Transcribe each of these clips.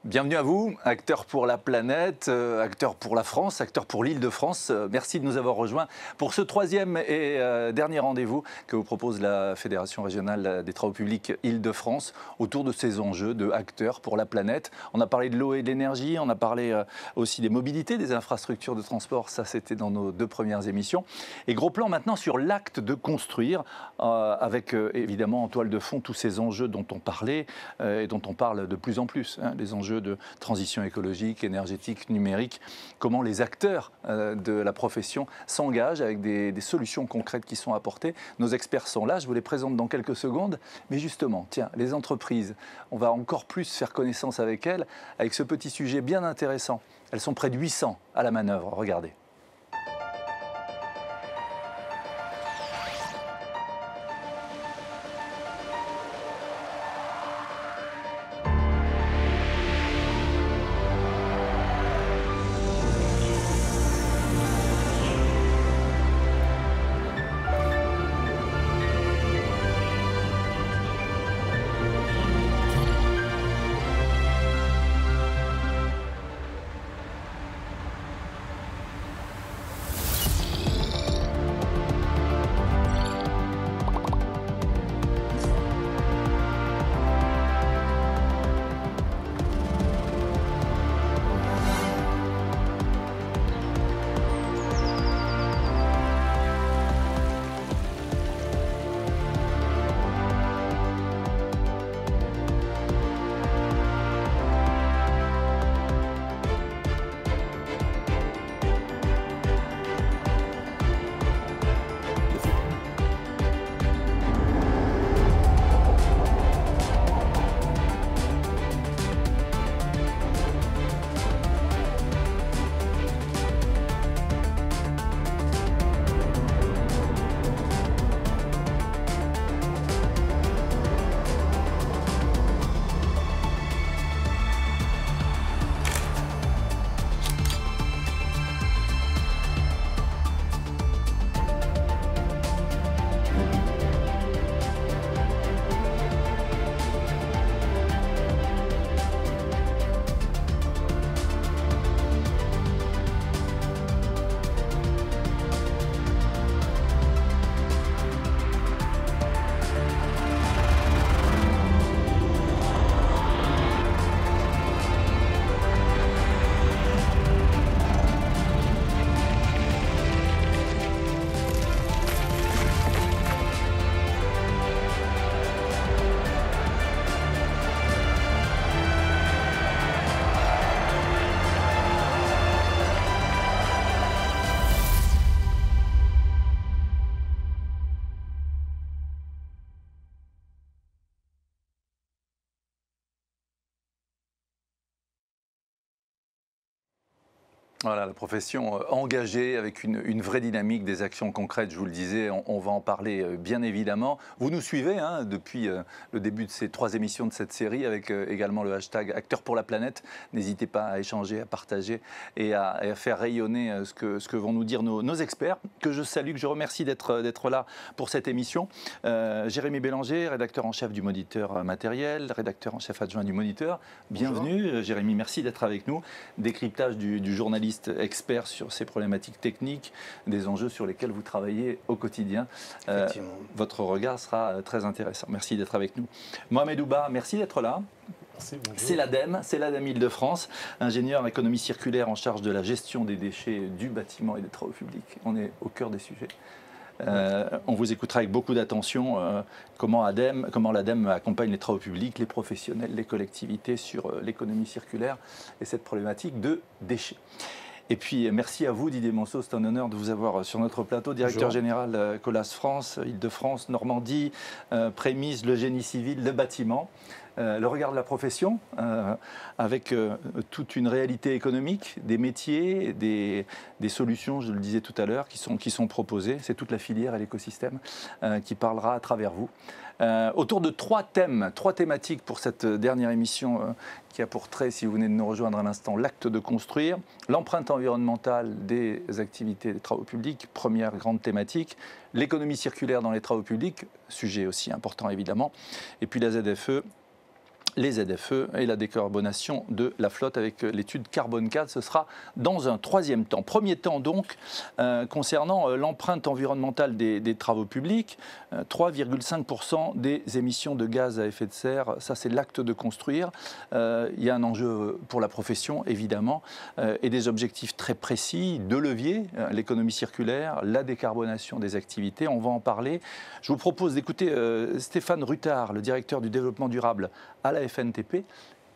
Bienvenue à vous, acteurs pour la planète, acteurs pour la France, acteurs pour l'Île-de-France. Merci de nous avoir rejoints pour ce troisième et dernier rendez-vous que vous propose la Fédération régionale des travaux publics Île-de-France autour de ces enjeux de acteurs pour la planète. On a parlé de l'eau et de l'énergie, on a parlé aussi des mobilités, des infrastructures de transport, ça c'était dans nos deux premières émissions. Et gros plan maintenant sur l'acte de construire, avec évidemment en toile de fond tous ces enjeux dont on parlait et dont on parle de plus en plus, hein, les enjeux de transition écologique, énergétique, numérique, comment les acteurs de la profession s'engagent avec des solutions concrètes qui sont apportées. Nos experts sont là, je vous les présente dans quelques secondes. Mais justement, tiens, les entreprises, on va encore plus faire connaissance avec elles, avec ce petit sujet bien intéressant. Elles sont près de 800 à la manœuvre, regardez. Voilà, la profession engagée avec une vraie dynamique, des actions concrètes, je vous le disais, on va en parler bien évidemment. Vous nous suivez hein, depuis le début de ces 3 émissions de cette série avec également le hashtag Acteurs pour la planète. N'hésitez pas à échanger, à partager et à faire rayonner ce que vont nous dire nos experts, que je salue, que je remercie d'être là pour cette émission. Jérémy Bélanger, rédacteur en chef du Moniteur matériel, rédacteur en chef adjoint du Moniteur. Bienvenue. Bonjour. Jérémy, merci d'être avec nous. Décryptage du journaliste expert sur ces problématiques techniques, des enjeux sur lesquels vous travaillez au quotidien. Votre regard sera très intéressant. Merci d'être avec nous. Mohamed Ouba, merci d'être là. C'est l'ADEME Île-de-France, ingénieur en économie circulaire en charge de la gestion des déchets du bâtiment et des travaux publics. On est au cœur des sujets. On vous écoutera avec beaucoup d'attention comment l'ADEME accompagne les travaux publics, les professionnels, les collectivités sur l'économie circulaire et cette problématique de déchets. Et puis merci à vous Didier Monceau, c'est un honneur de vous avoir sur notre plateau, directeur général Colas France, Île-de-France, Normandie, Prémices, le génie civil, le bâtiment. le regard de la profession, avec toute une réalité économique, des métiers, des solutions, je le disais tout à l'heure, qui sont proposées. C'est toute la filière et l'écosystème qui parlera à travers vous. Autour de trois thématiques pour cette dernière émission qui a pour trait, si vous venez de nous rejoindre à l'instant, l'acte de construire, l'empreinte environnementale des activités des travaux publics, première grande thématique, l'économie circulaire dans les travaux publics, sujet aussi important évidemment, et puis la ZFE, les ZFE et la décarbonation de la flotte avec l'étude Carbone 4. Ce sera dans un troisième temps. Premier temps donc, concernant l'empreinte environnementale des travaux publics, 3,5% des émissions de gaz à effet de serre, ça c'est l'acte de construire. Il y a un enjeu pour la profession évidemment et des objectifs très précis, deux leviers, l'économie circulaire, la décarbonation des activités, on va en parler. Je vous propose d'écouter Stéphane Ruttard, le directeur du développement durable à la FNTP,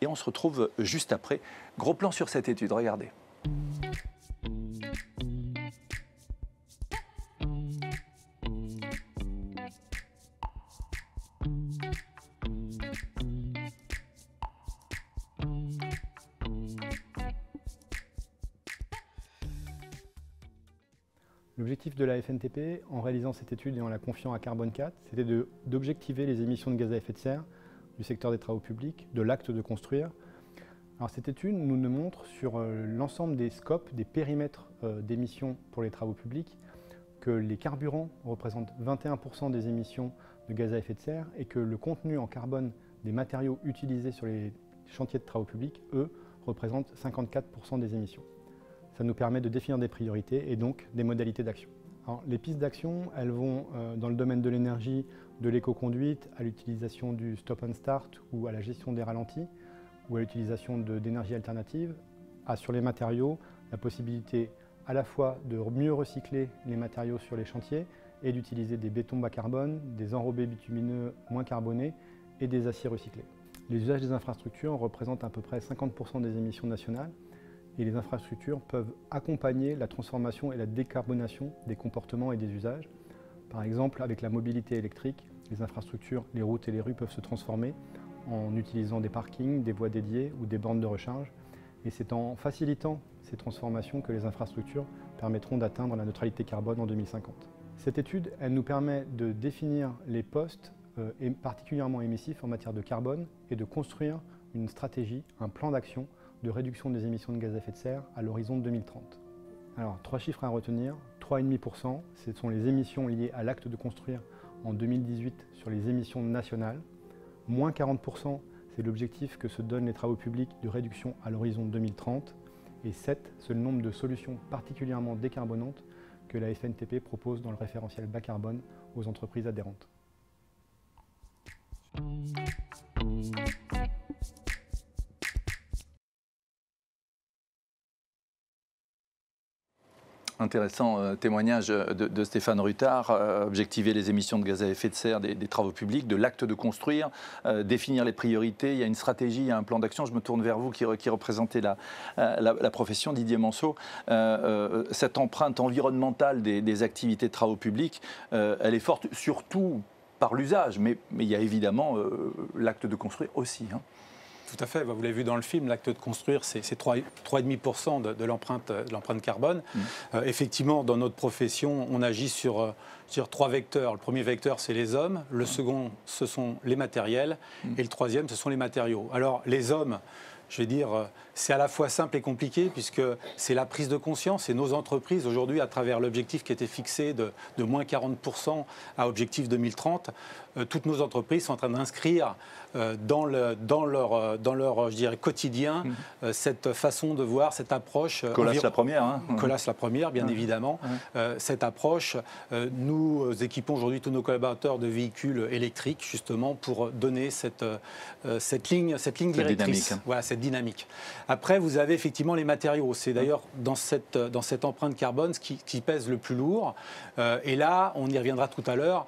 et on se retrouve juste après. Gros plan sur cette étude, regardez. L'objectif de la FNTP, en réalisant cette étude et en la confiant à Carbone 4, c'était d'objectiver les émissions de gaz à effet de serre du secteur des travaux publics, de l'acte de construire. Alors cette étude nous montre sur l'ensemble des scopes, des périmètres d'émissions pour les travaux publics, que les carburants représentent 21% des émissions de gaz à effet de serre et que le contenu en carbone des matériaux utilisés sur les chantiers de travaux publics, eux, représentent 54% des émissions. Ça nous permet de définir des priorités et donc des modalités d'action. Les pistes d'action, elles vont dans le domaine de l'énergie, de l'éco-conduite, à l'utilisation du stop and start ou à la gestion des ralentis, ou à l'utilisation d'énergies alternatives. Sur les matériaux, la possibilité à la fois de mieux recycler les matériaux sur les chantiers et d'utiliser des bétons bas carbone, des enrobés bitumineux moins carbonés et des aciers recyclés. Les usages des infrastructures représentent à peu près 50% des émissions nationales. Et les infrastructures peuvent accompagner la transformation et la décarbonation des comportements et des usages. Par exemple, avec la mobilité électrique, les infrastructures, les routes et les rues peuvent se transformer en utilisant des parkings, des voies dédiées ou des bornes de recharge. Et c'est en facilitant ces transformations que les infrastructures permettront d'atteindre la neutralité carbone en 2050. Cette étude, elle nous permet de définir les postes particulièrement émissifs en matière de carbone et de construire une stratégie, un plan d'action de réduction des émissions de gaz à effet de serre à l'horizon 2030. Alors, trois chiffres à retenir. 3,5%, ce sont les émissions liées à l'acte de construire en 2018 sur les émissions nationales. Moins 40%, c'est l'objectif que se donnent les travaux publics de réduction à l'horizon 2030. Et 7, c'est le nombre de solutions particulièrement décarbonantes que la FNTP propose dans le référentiel bas carbone aux entreprises adhérentes. Intéressant témoignage de Stéphane Ruttard, objectiver les émissions de gaz à effet de serre des travaux publics, de l'acte de construire, définir les priorités, il y a une stratégie, il y a un plan d'action. Je me tourne vers vous qui représentez la profession, Didier Manceau. Cette empreinte environnementale des activités de travaux publics, elle est forte surtout par l'usage, mais il y a évidemment l'acte de construire aussi. Tout à fait, vous l'avez vu dans le film, l'acte de construire, c'est 3,5% de l'empreinte carbone. Effectivement, dans notre profession, on agit sur trois vecteurs. Le premier vecteur, c'est les hommes, le second, ce sont les matériels, et le troisième, ce sont les matériaux. Alors, les hommes, je vais dire, c'est à la fois simple et compliqué puisque c'est la prise de conscience et nos entreprises aujourd'hui, à travers l'objectif qui était fixé de moins 40% à objectif 2030, toutes nos entreprises sont en train d'inscrire dans leur je dirais, quotidien cette façon de voir, cette approche. Colas la première. Colas la première, bien évidemment. Cette approche, nous équipons aujourd'hui tous nos collaborateurs de véhicules électriques, justement, pour donner cette ligne directrice. Dynamique. Voilà, cette dynamique. Après, vous avez effectivement les matériaux. C'est d'ailleurs dans cette empreinte carbone ce qui pèse le plus lourd. Et là, on y reviendra tout à l'heure,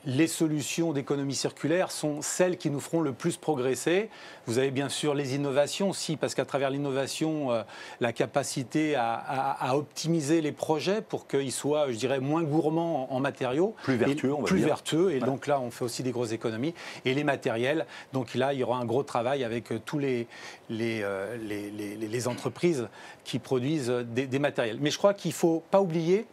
les solutions d'économie circulaire sont celles qui nous feront le plus progresser. Vous avez bien sûr les innovations aussi, parce qu'à travers l'innovation, la capacité à optimiser les projets pour qu'ils soient, je dirais, moins gourmands en matériaux. Plus vertueux, on va dire. Plus vertueux, et donc là, on fait aussi des grosses économies. Et les matériels, donc là, il y aura un gros travail avec tous les entreprises qui produisent des matériels. Mais je crois qu'il ne faut pas oublier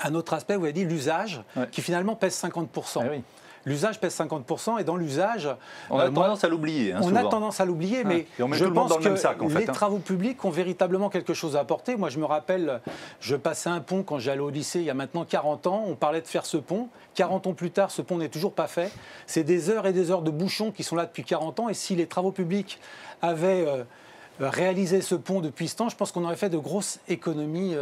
un autre aspect, vous avez dit l'usage, qui finalement pèse 50%. Ah oui. L'usage pèse 50%, et dans l'usage... On a tendance à l'oublier. On a tendance à l'oublier, mais je pense que les travaux publics ont véritablement quelque chose à apporter. Moi, je me rappelle, je passais un pont quand j'allais au lycée il y a maintenant 40 ans. On parlait de faire ce pont. 40 ans plus tard, ce pont n'est toujours pas fait. C'est des heures et des heures de bouchons qui sont là depuis 40 ans. Et si les travaux publics avaient... réaliser ce pont depuis ce temps, je pense qu'on aurait fait de grosses économies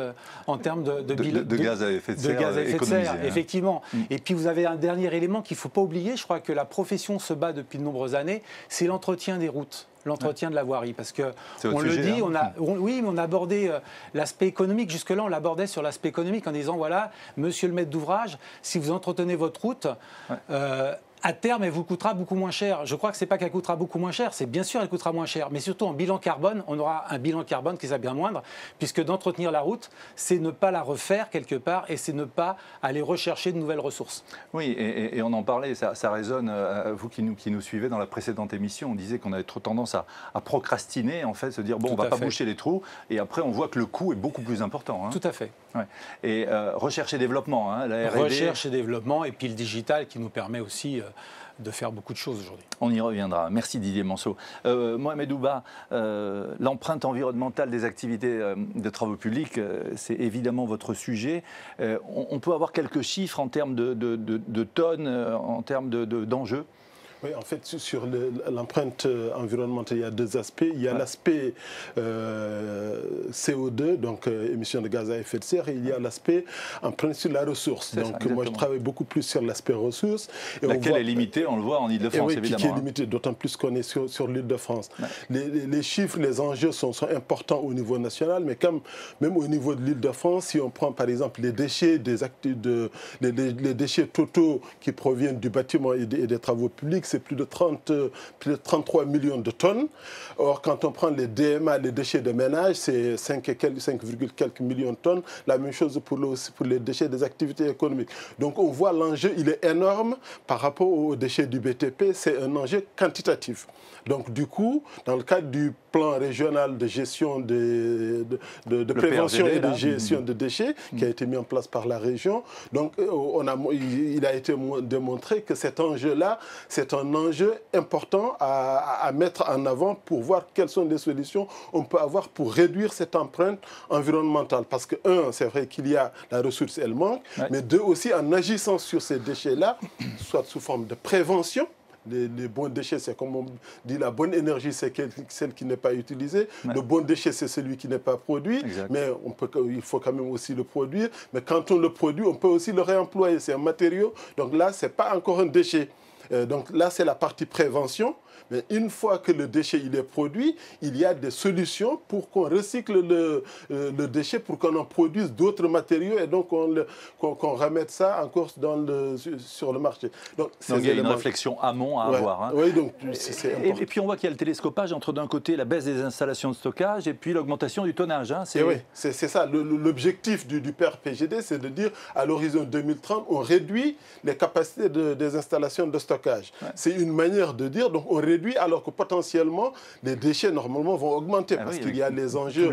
en termes de gaz à effet de serre, effectivement. Et puis vous avez un dernier élément qu'il ne faut pas oublier, je crois que la profession se bat depuis de nombreuses années, c'est l'entretien des routes. L'entretien de la voirie, parce que on le dit, oui, mais on a abordé l'aspect économique. Jusque-là, on l'abordait sur l'aspect économique en disant voilà, monsieur le maître d'ouvrage, si vous entretenez votre route, à terme, elle vous coûtera beaucoup moins cher. Je crois que ce n'est pas qu'elle coûtera beaucoup moins cher, c'est bien sûr elle coûtera moins cher, mais surtout en bilan carbone, on aura un bilan carbone qui sera bien moindre, puisque d'entretenir la route, c'est ne pas la refaire quelque part, et c'est ne pas aller rechercher de nouvelles ressources. Oui, et on en parlait, ça résonne, vous qui nous suivez dans la précédente émission, on disait qu'on avait trop tendance à procrastiner, en fait, se dire, bon, on ne va pas boucher les trous, et après on voit que le coût est beaucoup plus important. Tout à fait. Ouais. Et recherche et développement, la R&D. Recherche et développement, et puis le digital qui nous permet aussi de faire beaucoup de choses aujourd'hui. On y reviendra. Merci Didier Manceau. Mohamed Ouba, l'empreinte environnementale des activités de travaux publics, c'est évidemment votre sujet. On peut avoir quelques chiffres en termes de tonnes, en termes d'enjeux? Oui, en fait, sur l'empreinte environnementale, il y a deux aspects. Il y a l'aspect CO2, donc émissions de gaz à effet de serre, et il y a l'aspect empreinte sur la ressource. Donc moi, je travaille beaucoup plus sur l'aspect ressources. Laquelle est limitée, on le voit en Ile-de-France, évidemment. Qui est limitée, d'autant plus qu'on est sur l'Île-de-France. Ouais. Les chiffres, les enjeux sont importants au niveau national, mais même au niveau de l'Île-de-France, si on prend par exemple les déchets, les déchets totaux qui proviennent du bâtiment et des travaux publics, c'est plus de 33 millions de tonnes. Or, quand on prend les DMA, les déchets de ménage, c'est 5, quelques millions de tonnes. La même chose pour les déchets des activités économiques. Donc, on voit l'enjeu, il est énorme par rapport aux déchets du BTP. C'est un enjeu quantitatif. Donc, du coup, dans le cadre du plan régional de gestion de prévention et de gestion de déchets qui a été mis en place par la région, donc il a été démontré que cet enjeu-là, c'est un enjeu important à mettre en avant pour voir quelles sont les solutions on peut avoir pour réduire cette empreinte environnementale. Parce que, un, c'est vrai qu'il y a la ressource, elle manque, mais deux, aussi en agissant sur ces déchets-là, soit sous forme de prévention. Les bons déchets, c'est comme on dit, la bonne énergie, c'est celle qui n'est pas utilisée. Ouais. Le bon déchet, c'est celui qui n'est pas produit. Exact. Mais il faut quand même aussi le produire. Mais quand on le produit, on peut aussi le réemployer. C'est un matériau. Donc là, ce n'est pas encore un déchet. Donc là, c'est la partie prévention. Mais une fois que le déchet il est produit, il y a des solutions pour qu'on recycle le déchet, pour qu'on en produise d'autres matériaux et donc qu'on remette ça encore sur le marché. Donc il y a une réflexion amont à avoir. Hein. Oui, donc c'est important. Et puis on voit qu'il y a le télescopage entre d'un côté la baisse des installations de stockage et puis l'augmentation du tonnage. Hein. Oui, c'est ça. L'objectif du PRPGD, c'est de dire à l'horizon 2030, on réduit les capacités des installations de stockage. Ouais. C'est une manière de dire, donc on réduit alors que potentiellement les déchets normalement vont augmenter parce qu'il y a les enjeux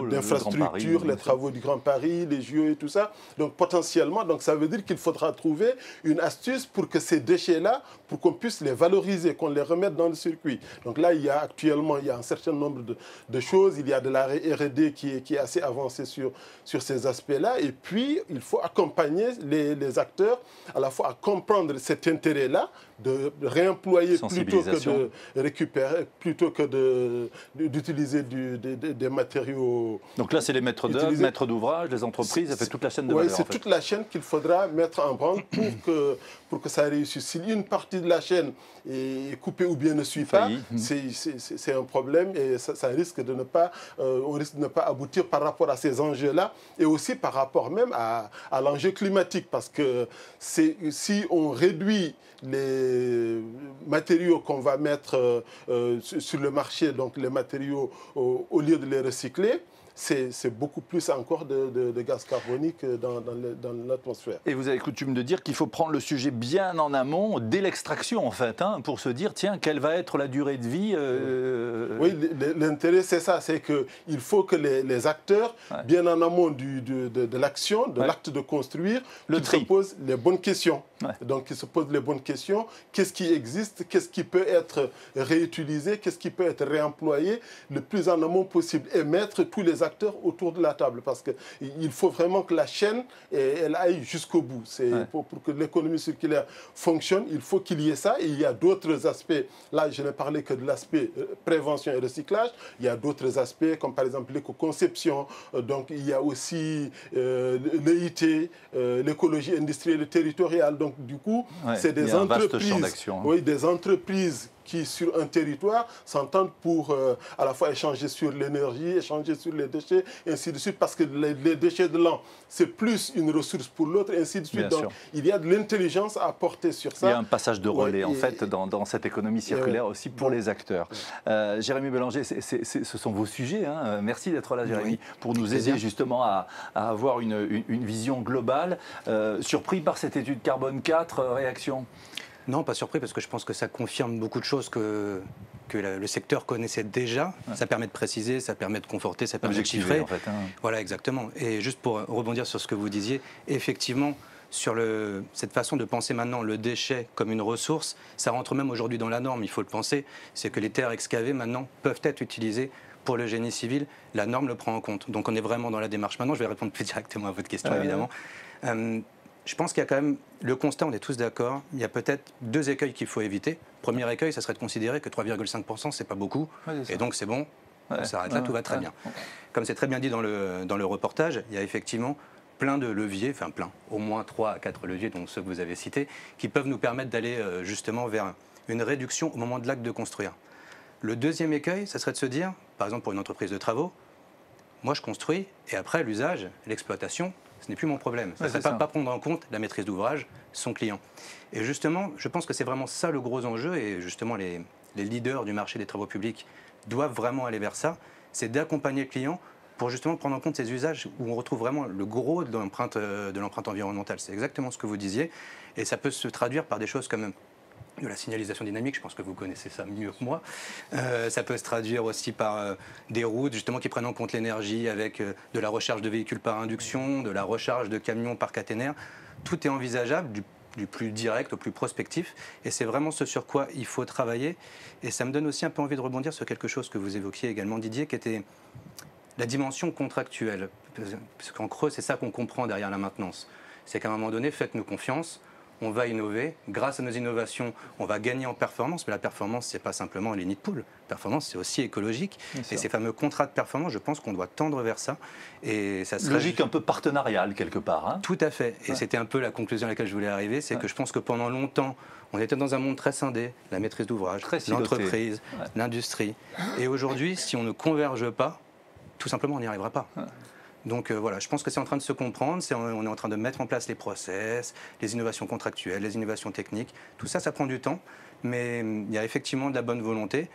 d'infrastructures, les travaux du Grand Paris, les JO et tout ça. Donc potentiellement, ça veut dire qu'il faudra trouver une astuce pour que ces déchets-là, pour qu'on puisse les valoriser, qu'on les remette dans le circuit. Donc là, actuellement, il y a un certain nombre de choses. Il y a de la R&D qui est assez avancée sur ces aspects-là. Et puis, il faut accompagner les acteurs à la fois à comprendre cet intérêt-là, de réemployer plutôt que réaction. Plutôt que d'utiliser des matériaux. Donc là, c'est les maîtres d'œuvre, maîtres d'ouvrage, les entreprises, ça fait toute la chaîne de valeur. Oui, c'est toute la chaîne qu'il faudra mettre en branle pour que ça réussisse. Si une partie de la chaîne est coupée ou bien ne suit pas, c'est un problème et ça risque de ne pas, on risque de ne pas aboutir par rapport à ces enjeux-là et aussi par rapport même à l'enjeu climatique parce que si on réduit les matériaux qu'on va mettre sur le marché, donc les matériaux au lieu de les recycler, c'est beaucoup plus encore de gaz carbonique dans l'atmosphère. Et vous avez coutume de dire qu'il faut prendre le sujet bien en amont, dès l'extraction en fait, pour se dire, tiens, quelle va être la durée de vie Oui, l'intérêt c'est ça, c'est qu'il faut que les acteurs, bien en amont de l'action, de l'acte de construire, se posent les bonnes questions. Donc ils se posent les bonnes questions, qu'est-ce qui existe, qu'est-ce qui peut être réutilisé, qu'est-ce qui peut être réemployé le plus en amont possible et mettre tous les acteurs autour de la table parce qu'il faut vraiment que la chaîne elle aille jusqu'au bout. Pour que l'économie circulaire fonctionne, il faut qu'il y ait ça et il y a d'autres aspects. Là, je n'ai parlé que de l'aspect prévention et recyclage. Il y a d'autres aspects comme par exemple l'éco-conception. Donc il y a aussi l'EIT, l'écologie industrielle et territoriale. Donc du coup, c'est des entreprises, des entreprises qui, sur un territoire, s'entendent pour à la fois échanger sur l'énergie, échanger sur les déchets, et ainsi de suite, parce que les déchets de l'un, c'est plus une ressource pour l'autre, et ainsi de suite. Donc, il y a de l'intelligence à apporter sur ça. Il y a un passage de relais, en fait, dans cette économie circulaire aussi pour les acteurs. Jérémy Bélanger, ce sont vos sujets. Merci d'être là, Jérémy, pour nous aider justement à avoir une vision globale. Surpris par cette étude Carbone 4, réaction ? Non, pas surpris, parce que je pense que ça confirme beaucoup de choses que le secteur connaissait déjà. Ça permet de préciser, ça permet de conforter, ça permet de chiffrer. En fait, Voilà, exactement. Et juste pour rebondir sur ce que vous disiez, effectivement, sur cette façon de penser maintenant le déchet comme une ressource, ça rentre même aujourd'hui dans la norme, il faut le penser, c'est que les terres excavées maintenant peuvent être utilisées pour le génie civil, la norme le prend en compte. Donc on est vraiment dans la démarche. Maintenant, je vais répondre plus directement à votre question, évidemment. Je pense qu'il y a quand même, le constat, on est tous d'accord, il y a peut-être 2 écueils qu'il faut éviter. Premier écueil, ça serait de considérer que 3,5%, c'est pas beaucoup, et donc c'est bon, on s'arrête là, tout va très bien. Comme c'est très bien dit dans le reportage, il y a effectivement plein de leviers, enfin plein, au moins 3 à 4 leviers, dont ceux que vous avez cités, qui peuvent nous permettre d'aller justement vers une réduction au moment de l'acte de construire. Le deuxième écueil, ça serait de se dire, par exemple pour une entreprise de travaux, moi je construis, et après l'usage, l'exploitation, ce n'est plus mon problème. Ça ne serait pas prendre en compte la maîtrise d'ouvrage, son client. Et justement, je pense que c'est vraiment ça le gros enjeu, et justement les leaders du marché des travaux publics doivent vraiment aller vers ça, c'est d'accompagner le client pour justement prendre en compte ces usages où on retrouve vraiment le gros de l'empreinte environnementale. C'est exactement ce que vous disiez, et ça peut se traduire par des choses comme de la signalisation dynamique, je pense que vous connaissez ça mieux que moi. Ça peut se traduire aussi par des routes justement qui prennent en compte l'énergie avec de la recharge de véhicules par induction, de la recharge de camions par caténaire. Tout est envisageable du plus direct au plus prospectif et c'est vraiment ce sur quoi il faut travailler. Et ça me donne aussi un peu envie de rebondir sur quelque chose que vous évoquiez également, Didier, qui était la dimension contractuelle. Parce qu'en creux, c'est ça qu'on comprend derrière la maintenance. C'est qu'à un moment donné, faites-nous confiance. On va innover. Grâce à nos innovations, on va gagner en performance. Mais la performance, ce n'est pas simplement les nids de poules. La performance, c'est aussi écologique. Et ces fameux contrats de performance, je pense qu'on doit tendre vers ça. Et ça serait logique un peu partenariale, quelque part. Tout à fait. Et c'était un peu la conclusion à laquelle je voulais arriver. C'est que je pense que pendant longtemps, on était dans un monde très scindé. La maîtrise d'ouvrage, l'entreprise, l'industrie. Et aujourd'hui, si on ne converge pas, tout simplement, on n'y arrivera pas. Donc voilà, je pense que c'est en train de se comprendre, on est en train de mettre en place les process, les innovations contractuelles, les innovations techniques. Tout ça, ça prend du temps, mais il y a effectivement de la bonne volonté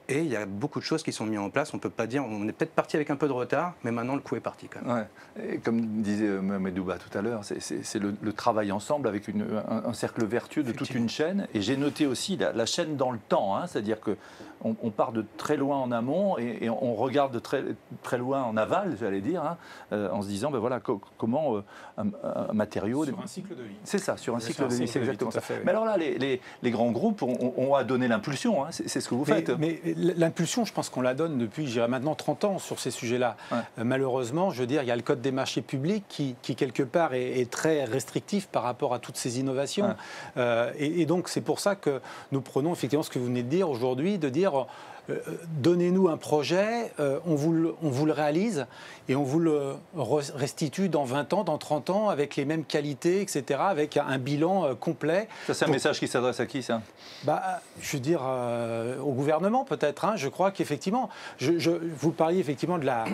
et il y a beaucoup de choses qui sont mises en place. On ne peut pas dire, on est peut-être parti avec un peu de retard, mais maintenant le coup est parti quand même. Et comme disait Mohamed Douba tout à l'heure, c'est le travail ensemble avec un cercle vertueux de toute une chaîne. Et j'ai noté aussi la chaîne dans le temps, c'est-à-dire que on part de très loin en amont et on regarde de très loin en aval, j'allais dire, en se disant, ben voilà, comment un matériau... Sur un cycle de vie. C'est ça, sur un cycle de vie, c'est exactement ça. Fait, oui. Mais alors là, les grands groupes ont à donner l'impulsion, c'est ce que vous faites. Mais L'impulsion, je pense qu'on la donne depuis, je dirais maintenant 30 ans sur ces sujets-là. Ouais. Malheureusement, je veux dire, il y a le Code des marchés publics qui quelque part, est très restrictif par rapport à toutes ces innovations. Ouais. Et donc, c'est pour ça que nous prenons effectivement ce que vous venez de dire aujourd'hui, de dire... donnez-nous un projet, on vous le réalise et on vous le restitue dans 20 ans, dans 30 ans, avec les mêmes qualités, etc., avec un bilan complet. Ça, c'est un message qui s'adresse à qui, ça? Je veux dire, au gouvernement, peut-être. Hein. Je crois qu'effectivement, vous parliez effectivement de la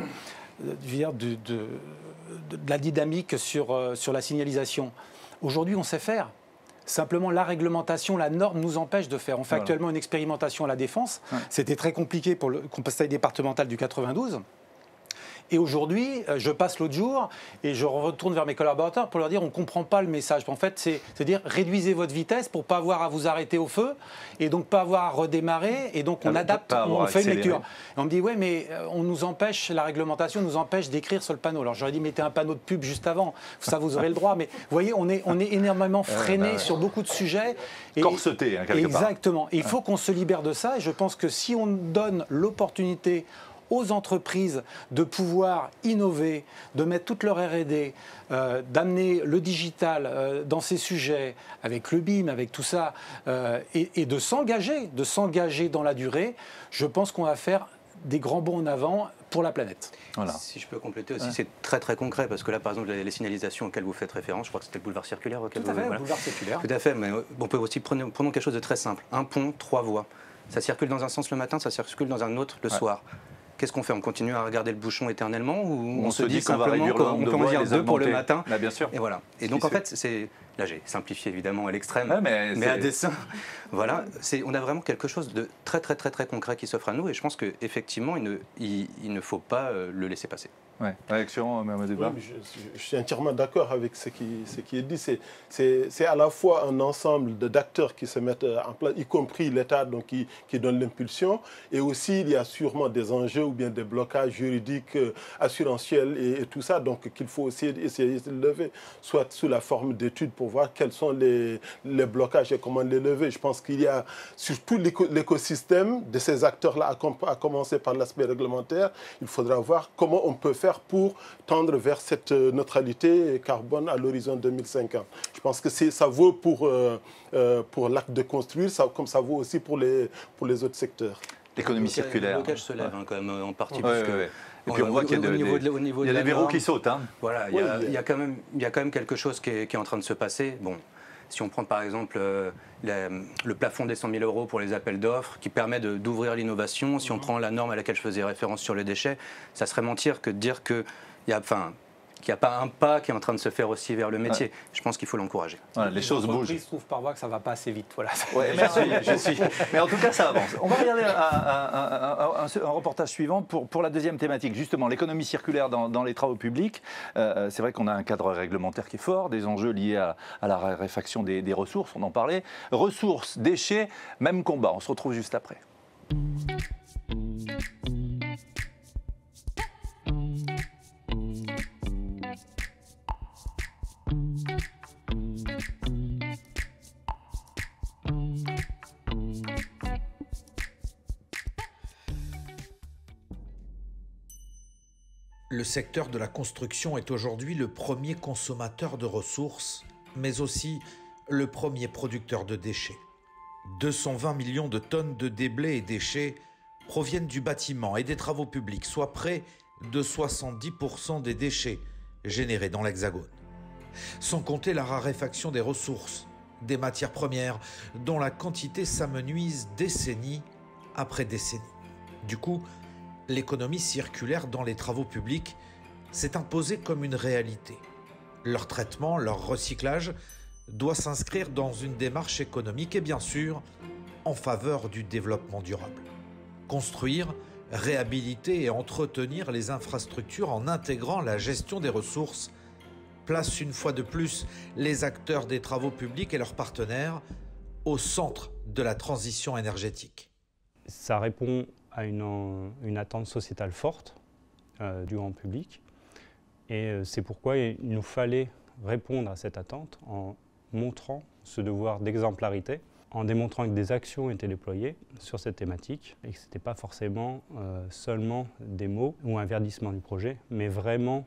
dynamique sur la signalisation. Aujourd'hui, on sait faire. Simplement, la réglementation, la norme nous empêche de faire. On fait actuellement une expérimentation à la Défense. Ouais. C'était très compliqué pour le conseil départemental du 92. Et aujourd'hui, je passe l'autre jour et je retourne vers mes collaborateurs pour leur dire on ne comprend pas le message. En fait, c'est-à-dire réduisez votre vitesse pour ne pas avoir à vous arrêter au feu et donc pas avoir à redémarrer. Et donc on adapte, on fait une lecture. Et on me dit ouais, mais on nous empêche, la réglementation nous empêche d'écrire sur le panneau. Alors j'aurais dit mettez un panneau de pub juste avant, ça vous aurez le droit. Mais vous voyez, on est énormément freiné sur beaucoup de sujets. Corseté, hein, quelque part. Exactement. Et il faut qu'on se libère de ça. Et je pense que si on donne l'opportunité aux entreprises de pouvoir innover, de mettre toute leur R&D, d'amener le digital dans ces sujets, avec le BIM, avec tout ça, et de s'engager dans la durée, je pense qu'on va faire des grands bonds en avant pour la planète. Voilà. Si je peux compléter aussi, c'est très très concret, parce que là, par exemple, les signalisations auxquelles vous faites référence, je crois que c'était le boulevard circulaire. Tout à fait, le boulevard circulaire. Tout à fait, mais on peut aussi prenons quelque chose de très simple. Un pont, 3 voies. Ça circule dans un sens le matin, ça circule dans un autre le soir. Qu'est-ce qu'on fait? On continue à regarder le bouchon éternellement ou on se dit simplement qu'on peut en dire 2 pour le matin? Bien sûr. Et voilà. Et donc en fait, là j'ai simplifié évidemment à l'extrême, mais à dessein. Voilà, on a vraiment quelque chose de très très très très concret qui s'offre à nous et je pense qu'effectivement il ne faut pas le laisser passer. Ouais. Réaction, Mme Debat. Oui, je suis entièrement d'accord avec ce qui est dit. C'est à la fois un ensemble d'acteurs qui se mettent en place, y compris l'État qui donne l'impulsion, et aussi il y a sûrement des enjeux ou bien des blocages juridiques, assurantiels et tout ça, donc qu'il faut aussi essayer de lever, soit sous la forme d'études pour voir quels sont les blocages et comment les lever. Je pense qu'il y a sur tout l'écosystème de ces acteurs-là, à commencer par l'aspect réglementaire, il faudra voir comment on peut faire pour tendre vers cette neutralité carbone à l'horizon 2050. Je pense que ça vaut pour l'acte de construire, comme ça vaut aussi pour les autres secteurs. L'économie circulaire. Le blocage se lève quand même en partie. Et puis on voit qu'il y a des verrous qui sautent. Hein. Voilà, il y a quand même quelque chose qui est en train de se passer. Bon, si on prend par exemple le plafond des 100 000 € pour les appels d'offres qui permet d'ouvrir l'innovation, si on prend la norme à laquelle je faisais référence sur les déchets, ça serait mentir que de dire qu'il n'y a pas un pas qui est en train de se faire aussi vers le métier. Ouais. Je pense qu'il faut l'encourager. Voilà, les choses bougent. Je trouve parfois que ça ne va pas assez vite. Voilà. Ouais, merci. Mais en tout cas, ça avance. On va regarder un reportage suivant pour la deuxième thématique. Justement, l'économie circulaire dans les travaux publics. C'est vrai qu'on a un cadre réglementaire qui est fort, des enjeux liés à la raréfaction des ressources, on en parlait. Ressources, déchets, même combat. On se retrouve juste après. Le secteur de la construction est aujourd'hui le premier consommateur de ressources, mais aussi le premier producteur de déchets. 220 millions de tonnes de déblais et déchets proviennent du bâtiment et des travaux publics, soit près de 70% des déchets générés dans l'Hexagone. Sans compter la raréfaction des ressources, des matières premières, dont la quantité s'amenuise décennie après décennie. Du coup, l'économie circulaire dans les travaux publics s'est imposée comme une réalité. Leur traitement, leur recyclage doit s'inscrire dans une démarche économique et bien sûr en faveur du développement durable. Construire, réhabiliter et entretenir les infrastructures en intégrant la gestion des ressources place une fois de plus les acteurs des travaux publics et leurs partenaires au centre de la transition énergétique. Ça répond à une attente sociétale forte du grand public. Et c'est pourquoi il nous fallait répondre à cette attente en montrant ce devoir d'exemplarité en démontrant que des actions étaient déployées sur cette thématique et que ce n'était pas forcément seulement des mots ou un verdissement du projet, mais vraiment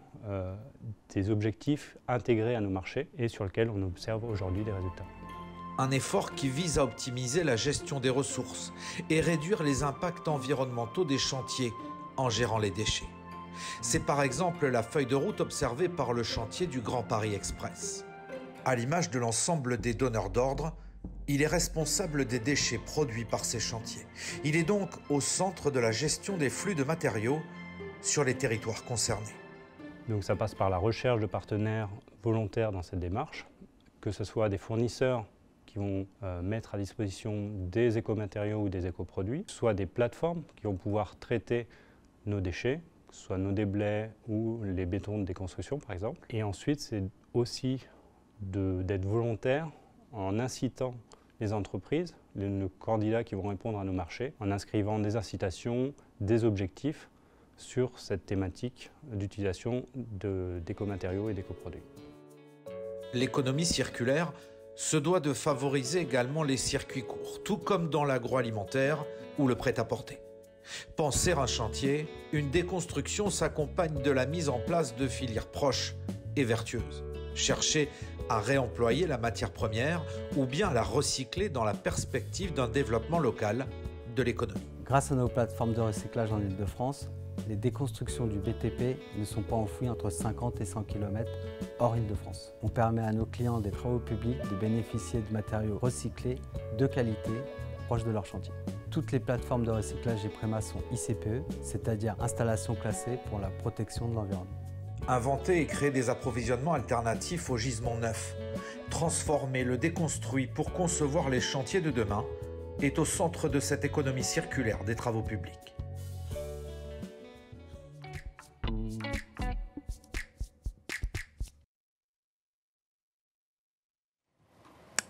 des objectifs intégrés à nos marchés et sur lesquels on observe aujourd'hui des résultats. Un effort qui vise à optimiser la gestion des ressources et réduire les impacts environnementaux des chantiers en gérant les déchets. C'est par exemple la feuille de route observée par le chantier du Grand Paris Express. À l'image de l'ensemble des donneurs d'ordre, il est responsable des déchets produits par ces chantiers. Il est donc au centre de la gestion des flux de matériaux sur les territoires concernés. Donc ça passe par la recherche de partenaires volontaires dans cette démarche, que ce soit des fournisseurs qui vont mettre à disposition des écomatériaux ou des écoproduits, soit des plateformes qui vont pouvoir traiter nos déchets, que ce soit nos déblais ou les bétons de déconstruction par exemple. Et ensuite, c'est aussi d'être volontaire en incitant les entreprises, les candidats qui vont répondre à nos marchés, en inscrivant des incitations, des objectifs sur cette thématique d'utilisation d'écomatériaux et d'écoproduits. L'économie circulaire se doit de favoriser également les circuits courts, tout comme dans l'agroalimentaire ou le prêt-à-porter. Penser un chantier, une déconstruction s'accompagne de la mise en place de filières proches et vertueuses. Chercher à réemployer la matière première ou bien à la recycler dans la perspective d'un développement local de l'économie. Grâce à nos plateformes de recyclage en Île-de-France, les déconstructions du BTP ne sont pas enfouies entre 50 et 100 km hors Île-de-France. On permet à nos clients des travaux publics de bénéficier de matériaux recyclés, de qualité, proches de leur chantier. Toutes les plateformes de recyclage Geprema sont ICPE, c'est-à-dire installations classées pour la protection de l'environnement. Inventer et créer des approvisionnements alternatifs aux gisements neufs, transformer le déconstruit pour concevoir les chantiers de demain, est au centre de cette économie circulaire des travaux publics.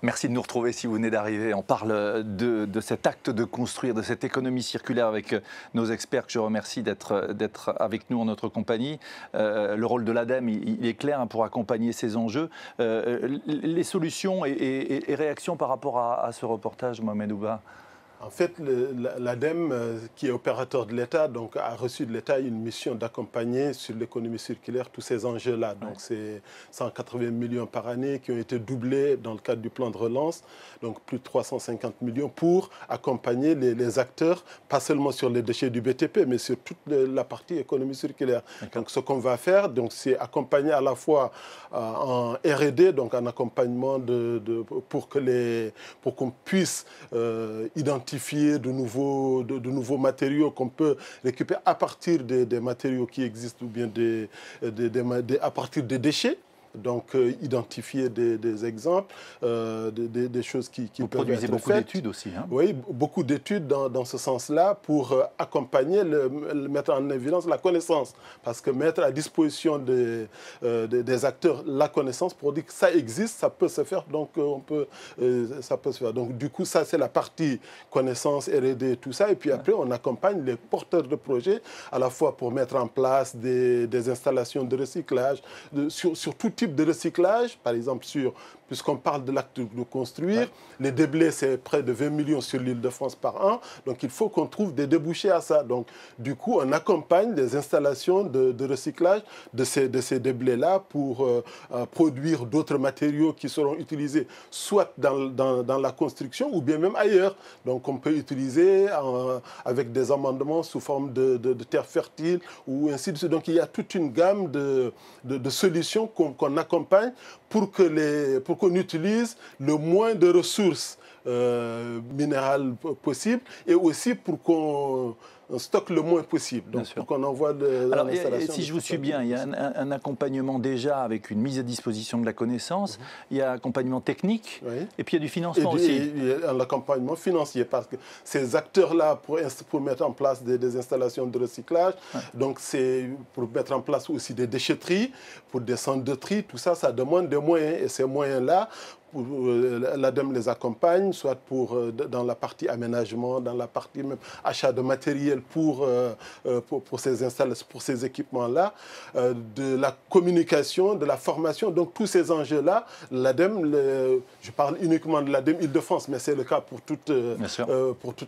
Merci de nous retrouver si vous venez d'arriver. On parle de cet acte de construire, de cette économie circulaire avec nos experts que je remercie d'être avec nous en notre compagnie. Le rôle de l'ADEME, il est clair pour accompagner ces enjeux. Les solutions et réactions par rapport à ce reportage, Mohamed Ouba? En fait, l'ADEME, qui est opérateur de l'État, donc a reçu de l'État une mission d'accompagner sur l'économie circulaire tous ces enjeux-là. Donc c'est 180 millions par année qui ont été doublés dans le cadre du plan de relance, donc plus de 350 millions pour accompagner les acteurs, pas seulement sur les déchets du BTP, mais sur toute la partie économie circulaire. Donc ce qu'on va faire, c'est accompagner à la fois en R&D, donc un accompagnement pour qu'on puisse identifier de nouveaux matériaux qu'on peut récupérer à partir des matériaux qui existent ou bien à partir des déchets. Donc, identifier des exemples, des choses qui peuvent être faites. Vous produisez beaucoup d'études aussi. Hein? Oui, beaucoup d'études dans ce sens-là pour accompagner, mettre en évidence la connaissance. Parce que mettre à disposition des acteurs la connaissance pour dire que ça existe, ça peut se faire, donc ça peut se faire. Donc, du coup, ça, c'est la partie connaissance, R&D, tout ça. Et puis après, on accompagne les porteurs de projets, à la fois pour mettre en place des installations de recyclage, sur tout type de recyclage, par exemple puisqu'on parle de l'acte de construire, les déblais c'est près de 20 millions sur l'Île-de-France par an, donc il faut qu'on trouve des débouchés à ça. Donc du coup on accompagne des installations de recyclage de ces déblais-là pour produire d'autres matériaux qui seront utilisés soit dans la construction ou bien même ailleurs. Donc on peut utiliser avec des amendements sous forme de terre fertile ou ainsi de suite. Donc il y a toute une gamme de solutions qu'on accompagne pour qu'on utilise le moins de ressources minérales possibles et aussi pour qu'on stocke le moins possible, donc pour qu'on envoie l'installation. Si je vous suis bien, il y a un accompagnement déjà avec une mise à disposition de la connaissance, il y a un accompagnement technique, et puis il y a du financement aussi. Il y a l'accompagnement financier, parce que ces acteurs-là, pour mettre en place des installations de recyclage, donc c'est pour mettre en place aussi des déchetteries, pour des centres de tri, tout ça, ça demande des moyens, et ces moyens-là, l'ADEME les accompagne, soit dans la partie aménagement, dans la partie même achat de matériel pour ces installations, pour ces équipements-là, de la communication, de la formation. Donc tous ces enjeux-là, l'ADEME, je parle uniquement de l'ADEME Île-de-France, mais c'est le cas pour toute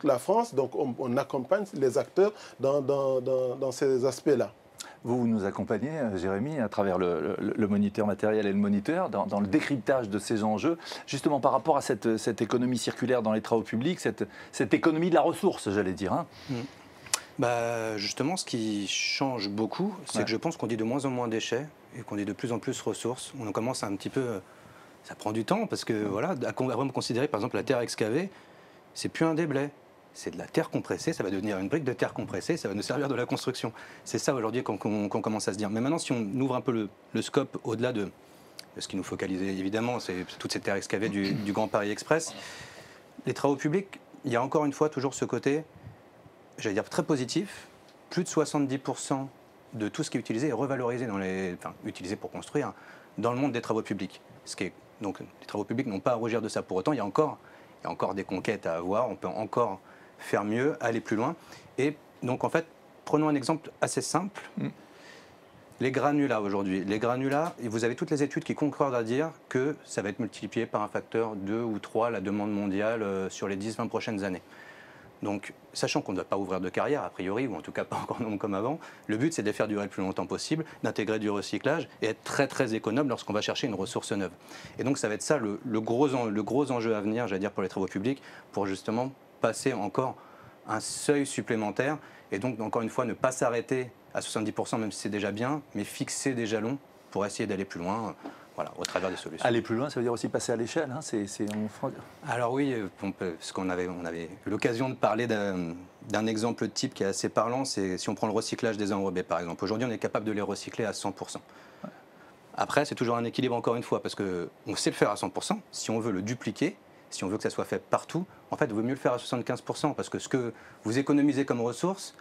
la France. Donc on accompagne les acteurs dans ces aspects-là. Vous nous accompagnez, Jérémy, à travers le moniteur matériel et le moniteur, dans le décryptage de ces enjeux, justement par rapport à cette économie circulaire dans les travaux publics, cette économie de la ressource, j'allais dire. Hein. Justement, ce qui change beaucoup, c'est que je pense qu'on dit de moins en moins déchets et qu'on dit de plus en plus ressources. On commence un petit peu... Ça prend du temps parce que, voilà, à vraiment considérer, par exemple, la terre excavée, c'est plus un déblai. C'est de la terre compressée, ça va devenir une brique de terre compressée, ça va nous servir de la construction. C'est ça aujourd'hui qu'on commence à se dire. Mais maintenant, si on ouvre un peu le scope au-delà de ce qui nous focalisait évidemment, c'est toutes ces terres excavées du Grand Paris Express. Les travaux publics, il y a encore une fois toujours ce côté, j'allais dire très positif. Plus de 70% de tout ce qui est utilisé est revalorisé utilisé pour construire dans le monde des travaux publics. Donc les travaux publics n'ont pas à rougir de ça. Pour autant, il y a encore des conquêtes à avoir, on peut encore faire mieux, aller plus loin. Et donc, en fait, prenons un exemple assez simple. Les granulats aujourd'hui. Les granulats, vous avez toutes les études qui concordent à dire que ça va être multiplié par un facteur 2 ou 3 la demande mondiale sur les 10-20 prochaines années. Donc, sachant qu'on ne va pas ouvrir de carrière, a priori, ou en tout cas pas encore nombre comme avant, le but, c'est de les faire durer le plus longtemps possible, d'intégrer du recyclage et être très, très économe lorsqu'on va chercher une ressource neuve. Et donc, ça va être ça le gros enjeu à venir, j'allais dire, pour les travaux publics, pour justement passer encore un seuil supplémentaire et donc, encore une fois, ne pas s'arrêter à 70%, même si c'est déjà bien, mais fixer des jalons pour essayer d'aller plus loin. Voilà, au travers des solutions. Aller plus loin, ça veut dire aussi passer à l'échelle. Hein, Alors oui, parce qu'on avait eu l'occasion de parler d'un exemple type qui est assez parlant, c'est si on prend le recyclage des enrobés, par exemple. Aujourd'hui, on est capable de les recycler à 100%. Après, c'est toujours un équilibre, encore une fois, parce qu'on sait le faire à 100%. Si on veut le dupliquer, si on veut que ça soit fait partout, en fait, il vaut mieux le faire à 75%, parce que ce que vous économisez comme ressource,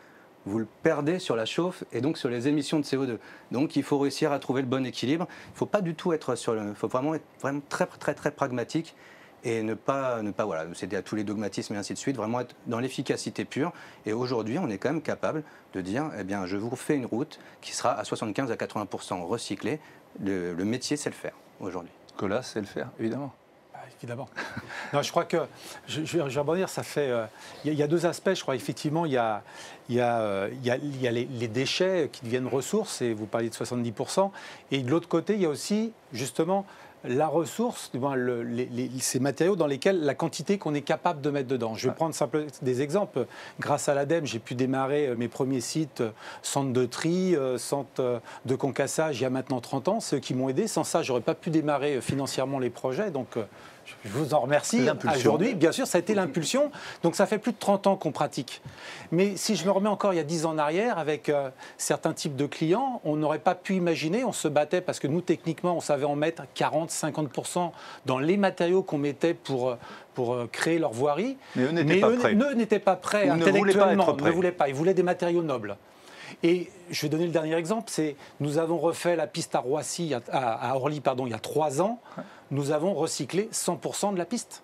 vous le perdez sur la chauffe et donc sur les émissions de CO2. Donc il faut réussir à trouver le bon équilibre. Il ne faut pas du tout être il faut vraiment être très, très, très pragmatique et ne pas céder à tous les dogmatismes et ainsi de suite, vraiment être dans l'efficacité pure. Et aujourd'hui, on est quand même capable de dire, eh bien, je vous fais une route qui sera à 75 à 80% recyclée. Le métier, c'est le faire aujourd'hui. Colas, c'est le faire, évidemment. Évidemment. Non, je crois que, je vais rebondir, ça fait... Il y a deux aspects, je crois. Effectivement, il y a les déchets qui deviennent ressources, et vous parliez de 70%. Et de l'autre côté, il y a aussi, justement, la ressource, ces matériaux dans lesquels la quantité qu'on est capable de mettre dedans. Je vais prendre simplement des exemples. Grâce à l'ADEME, j'ai pu démarrer mes premiers sites, centres de tri, centres de concassage, il y a maintenant 30 ans. C'est eux qui m'ont aidé. Sans ça, je n'aurais pas pu démarrer financièrement les projets. Donc, je vous en remercie. Aujourd'hui, bien sûr, ça a été l'impulsion. Donc, ça fait plus de 30 ans qu'on pratique. Mais si je me remets encore il y a 10 ans en arrière, avec certains types de clients, on n'aurait pas pu imaginer, on se battait parce que nous, techniquement, on savait en mettre 40-50% dans les matériaux qu'on mettait pour créer leur voirie. Mais eux n'étaient pas prêts. Intellectuellement, ne voulaient pas. Ils voulaient des matériaux nobles. Et je vais donner le dernier exemple, c'est nous avons refait la piste à Roissy, à Orly, pardon, il y a 3 ans. Nous avons recyclé 100% de la piste.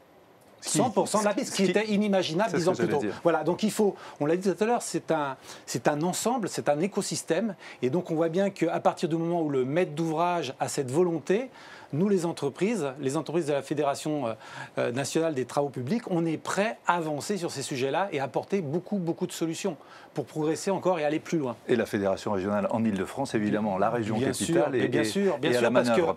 100% de la piste, ce qui était inimaginable 10 ans plus tôt. Voilà, donc il faut, on l'a dit tout à l'heure, c'est un ensemble, c'est un écosystème. Et donc on voit bien qu'à partir du moment où le maître d'ouvrage a cette volonté, nous les entreprises de la Fédération nationale des travaux publics, on est prêts à avancer sur ces sujets-là et apporter beaucoup, beaucoup de solutions pour progresser encore et aller plus loin. Et la Fédération régionale en Ile-de-France, évidemment, la région capitale et à la manœuvre.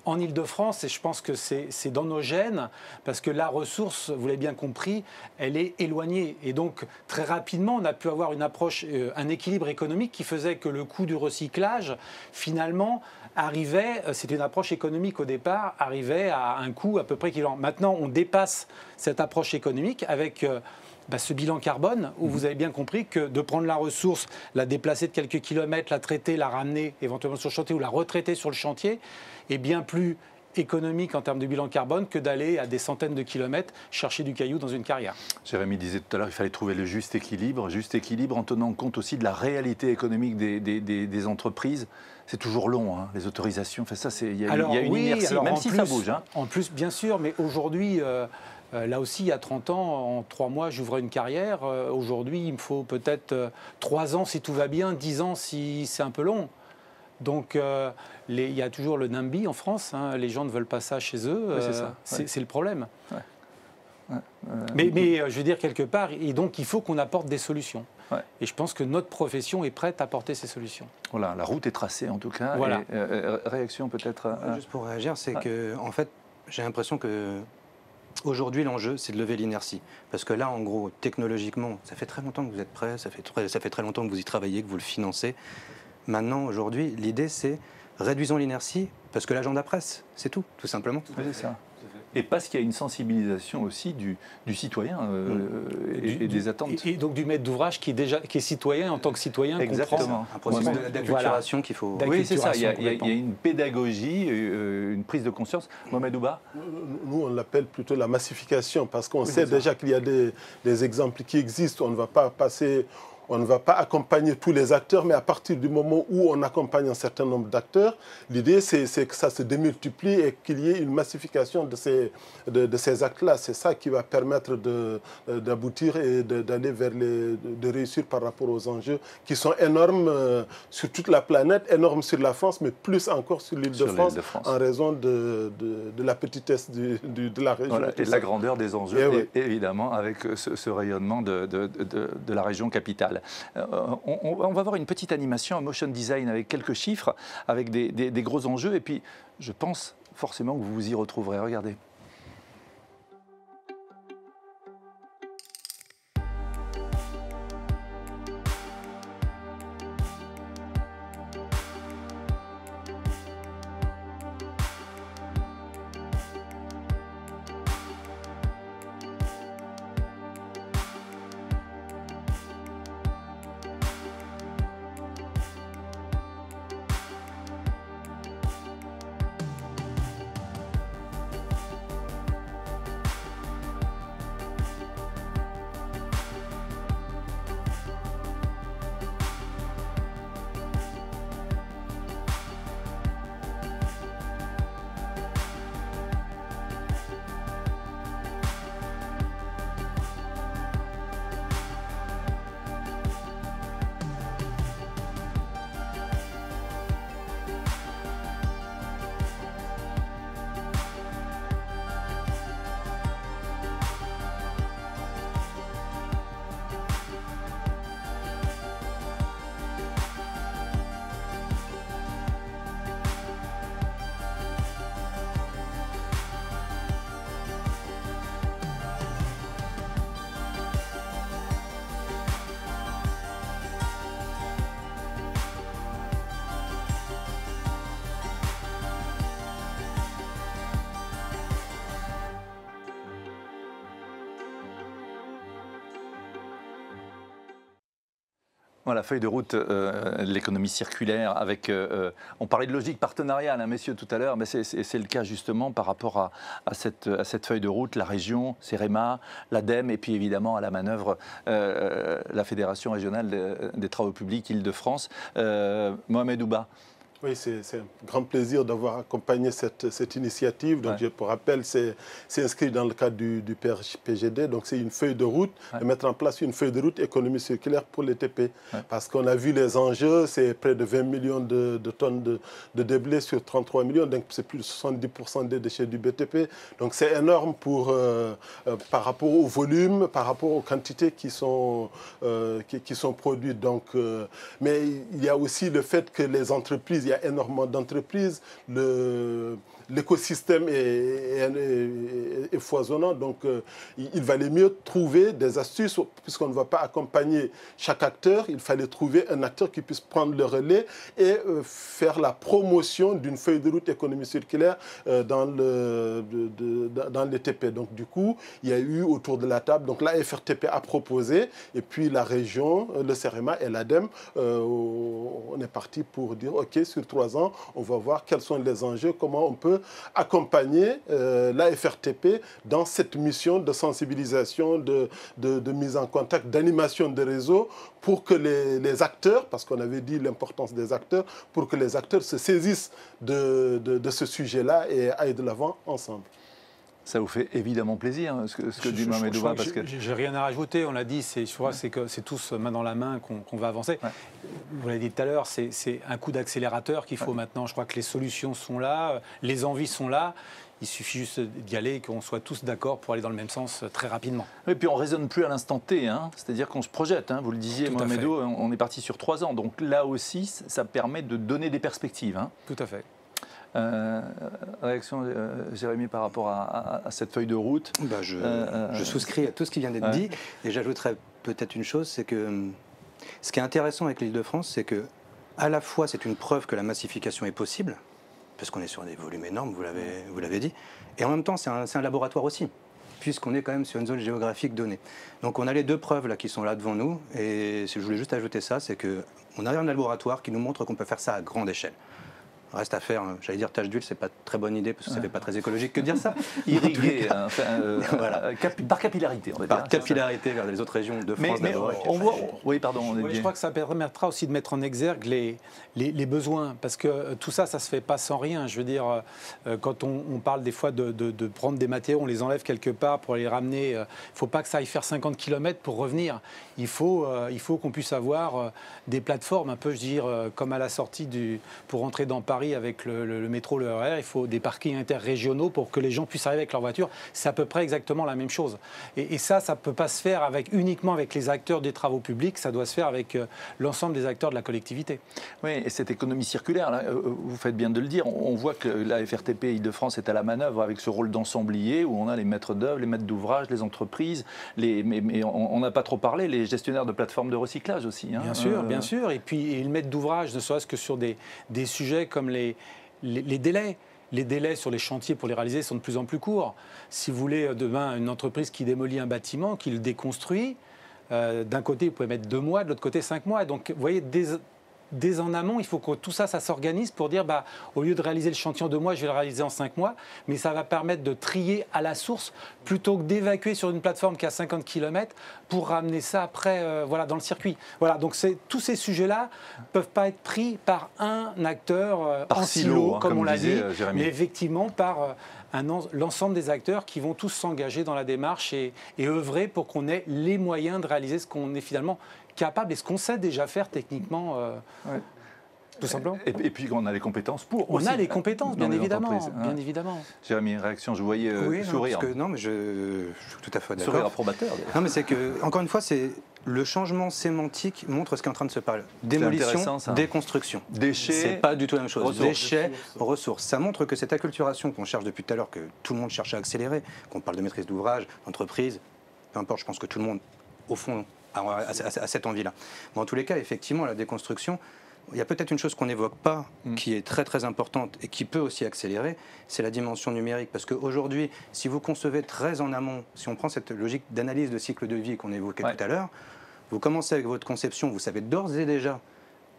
En Ile-de-France, et je pense que c'est dans nos gènes, parce que la ressource, vous l'avez bien compris, elle est éloignée. Et donc, très rapidement, on a pu avoir une approche, un équilibre économique qui faisait que le coût du recyclage, finalement, arrivait, c'était une approche économique au départ, arrivait à un coût à peu près équivalent. Maintenant, on dépasse cette approche économique avec... ce bilan carbone, où vous avez bien compris que de prendre la ressource, la déplacer de quelques kilomètres, la traiter, la ramener éventuellement sur le chantier ou la retraiter sur le chantier, est bien plus économique en termes de bilan carbone que d'aller à des centaines de kilomètres chercher du caillou dans une carrière. Jérémy disait tout à l'heure qu'il fallait trouver le juste équilibre en tenant compte aussi de la réalité économique des entreprises. C'est toujours long, hein, les autorisations. Enfin, ça, il y a une inertie, même si ça bouge. Hein. En plus, bien sûr, mais aujourd'hui... Là aussi, il y a 30 ans, en 3 mois, j'ouvrais une carrière. Aujourd'hui, il me faut peut-être 3 ans si tout va bien, 10 ans si c'est un peu long. Donc, il y a toujours le NIMBY en France. Hein, les gens ne veulent pas ça chez eux. C'est le problème. Ouais. Mais je veux dire, quelque part, et donc il faut qu'on apporte des solutions. Ouais. Et je pense que notre profession est prête à apporter ces solutions. Voilà, la route est tracée en tout cas. Voilà. Et, réaction peut-être Juste pour réagir, c'est que, en fait, j'ai l'impression que aujourd'hui, l'enjeu, c'est de lever l'inertie. Parce que là, en gros, technologiquement, ça fait très longtemps que vous êtes prêts, ça fait très longtemps que vous y travaillez, que vous le financez. Maintenant, aujourd'hui, l'idée, c'est réduisons l'inertie, parce que l'agenda presse, c'est tout simplement. Oui, c'est ça. Et parce qu'il y a une sensibilisation aussi du citoyen et des attentes. Et donc du maître d'ouvrage qui est citoyen en tant que citoyen. Exactement. Un processus d'acculturation qu'il faut... Oui, c'est ça. Il y a une pédagogie, une prise de conscience. Mohamed Ouba ? Nous, on l'appelle plutôt la massification, parce qu'on sait déjà qu'il y a des exemples qui existent. On ne va pas passer... On ne va pas accompagner tous les acteurs, mais à partir du moment où on accompagne un certain nombre d'acteurs, l'idée c'est que ça se démultiplie et qu'il y ait une massification de ces actes-là. C'est ça qui va permettre d'aboutir et d'aller vers de réussir par rapport aux enjeux qui sont énormes sur toute la planète, énormes sur la France, mais plus encore sur l'île de France, en raison de la petitesse de la région. Voilà, et de la grandeur des enjeux, évidemment, avec ce rayonnement de la région capitale. On va voir une petite animation, un motion design avec quelques chiffres, avec des gros enjeux. Et puis, je pense forcément que vous vous y retrouverez. Regardez. Voilà, feuille de route de l'économie circulaire avec, on parlait de logique partenariale, hein, messieurs, tout à l'heure, mais c'est le cas justement par rapport à cette feuille de route, la région, CEREMA, l'ADEME et puis évidemment à la manœuvre la Fédération régionale des travaux publics Île-de-France. Mohamed Ouba. Oui, c'est un grand plaisir d'avoir accompagné cette initiative. Donc, je pour rappel, c'est inscrit dans le cadre du PGD. Donc, c'est une feuille de route, de mettre en place une feuille de route économie circulaire pour les TP. Parce qu'on a vu les enjeux, c'est près de 20 millions de tonnes de déblais sur 33 millions. Donc, c'est plus de 70% des déchets du BTP. Donc, c'est énorme par rapport au volume, par rapport aux quantités qui sont produites. Donc, mais il y a aussi le fait que les entreprises, il y a énormément d'entreprises, l'écosystème est foisonnant, donc il valait mieux trouver des astuces, puisqu'on ne va pas accompagner chaque acteur, il fallait trouver un acteur qui puisse prendre le relais et faire la promotion d'une feuille de route économie circulaire dans les TP. Donc du coup, il y a eu autour de la table, donc la FRTP a proposé, et puis la région, le CEREMA et l'ADEME, on est parti pour dire, OK, sur 3 ans, on va voir quels sont les enjeux, comment on peut accompagner la FRTP dans cette mission de sensibilisation, de mise en contact, d'animation de réseau pour que les acteurs, parce qu'on avait dit l'importance des acteurs, pour que les acteurs se saisissent de ce sujet-là et aillent de l'avant ensemble. Ça vous fait évidemment plaisir, ce que dit Mohamed Ouba, parce que... J'ai rien à rajouter, on l'a dit, c'est que c'est tous main dans la main qu'on va avancer. Ouais. Vous l'avez dit tout à l'heure, c'est un coup d'accélérateur qu'il faut maintenant. Je crois que les solutions sont là, les envies sont là. Il suffit juste d'y aller et qu'on soit tous d'accord pour aller dans le même sens très rapidement. Et puis on ne raisonne plus à l'instant T, hein. C'est-dire qu'on se projette. Hein. Vous le disiez, Mohamed Ouba, on est parti sur 3 ans. Donc là aussi, ça permet de donner des perspectives. Hein. Tout à fait. Réaction, Jérémy, par rapport à cette feuille de route. Je souscris à tout ce qui vient d'être dit, et j'ajouterais peut-être une chose, c'est que ce qui est intéressant avec l'Île-de-France, c'est que à la fois c'est une preuve que la massification est possible, parce qu'on est sur des volumes énormes, vous l'avez dit, et en même temps c'est un laboratoire aussi, puisqu'on est quand même sur une zone géographique donnée. Donc on a les 2 preuves là qui sont là devant nous, et je voulais juste ajouter ça, c'est qu'on a un laboratoire qui nous montre qu'on peut faire ça à grande échelle. Reste à faire, j'allais dire tâche d'huile, c'est pas une très bonne idée parce que ça fait pas très écologique que de dire ça. Irriguer, voilà. Par capillarité. On va par capillarité vers les autres régions de France. Mais on voit. Oui, pardon. Je crois que ça permettra aussi de mettre en exergue les besoins, parce que tout ça, ça se fait pas sans rien. Je veux dire, quand on parle des fois de prendre des matériaux, on les enlève quelque part pour les ramener. Il faut pas que ça aille faire 50 km pour revenir. Il faut qu'on puisse avoir des plateformes, un peu, je veux dire, comme à la sortie pour rentrer dans Paris avec le métro, le RER, il faut des parkings interrégionaux pour que les gens puissent arriver avec leur voiture. C'est à peu près exactement la même chose. Et ça ne peut pas se faire uniquement avec les acteurs des travaux publics, ça doit se faire avec l'ensemble des acteurs de la collectivité. Oui, et cette économie circulaire, là, vous faites bien de le dire, on voit que la FRTP Île-de-France est à la manœuvre avec ce rôle d'ensemblier où on a les maîtres d'œuvre, les maîtres d'ouvrage, les entreprises, mais on n'a pas trop parlé, les gestionnaires de plateformes de recyclage aussi. Hein. Bien sûr. Et puis le maître d'ouvrage, ne serait-ce que sur des sujets comme les délais. Les délais sur les chantiers pour les réaliser sont de plus en plus courts. Si vous voulez, demain, une entreprise qui démolit un bâtiment, qui le déconstruit, d'un côté, vous pouvez mettre 2 mois, de l'autre côté, 5 mois. Donc, vous voyez, dès en amont, il faut que tout ça s'organise pour dire, au lieu de réaliser le chantier en 2 mois, je vais le réaliser en 5 mois. Mais ça va permettre de trier à la source plutôt que d'évacuer sur une plateforme qui a 50 km pour ramener ça après dans le circuit. Voilà, donc tous ces sujets-là ne peuvent pas être pris par un acteur en silo, comme on l'a dit, mais effectivement par l'ensemble des acteurs qui vont tous s'engager dans la démarche et œuvrer pour qu'on ait les moyens de réaliser ce qu'on est finalement capable et ce qu'on sait déjà faire techniquement, tout simplement. Et puis on a les compétences pour. On a les compétences, bien évidemment. Jérémy, réaction, je voyais sourire. Non, mais je suis tout à fait d'accord. Sourire approbateur. Non, mais c'est que, encore une fois, c'est le changement sémantique montre ce qui est en train de se parler. Démolition, déconstruction. Déchets. C'est pas du tout la même chose. Ressources. Déchets, ressources. Ça montre que cette acculturation qu'on cherche depuis tout à l'heure, que tout le monde cherche à accélérer, qu'on parle de maîtrise d'ouvrage, d'entreprise, peu importe, je pense que tout le monde, au fond, à cette envie-là. Mais en tous les cas, effectivement, la déconstruction, il y a peut-être une chose qu'on n'évoque pas, qui est très très importante et qui peut aussi accélérer, c'est la dimension numérique. Parce qu'aujourd'hui, si vous concevez très en amont, si on prend cette logique d'analyse de cycle de vie qu'on évoquait tout à l'heure, vous commencez avec votre conception, vous savez d'ores et déjà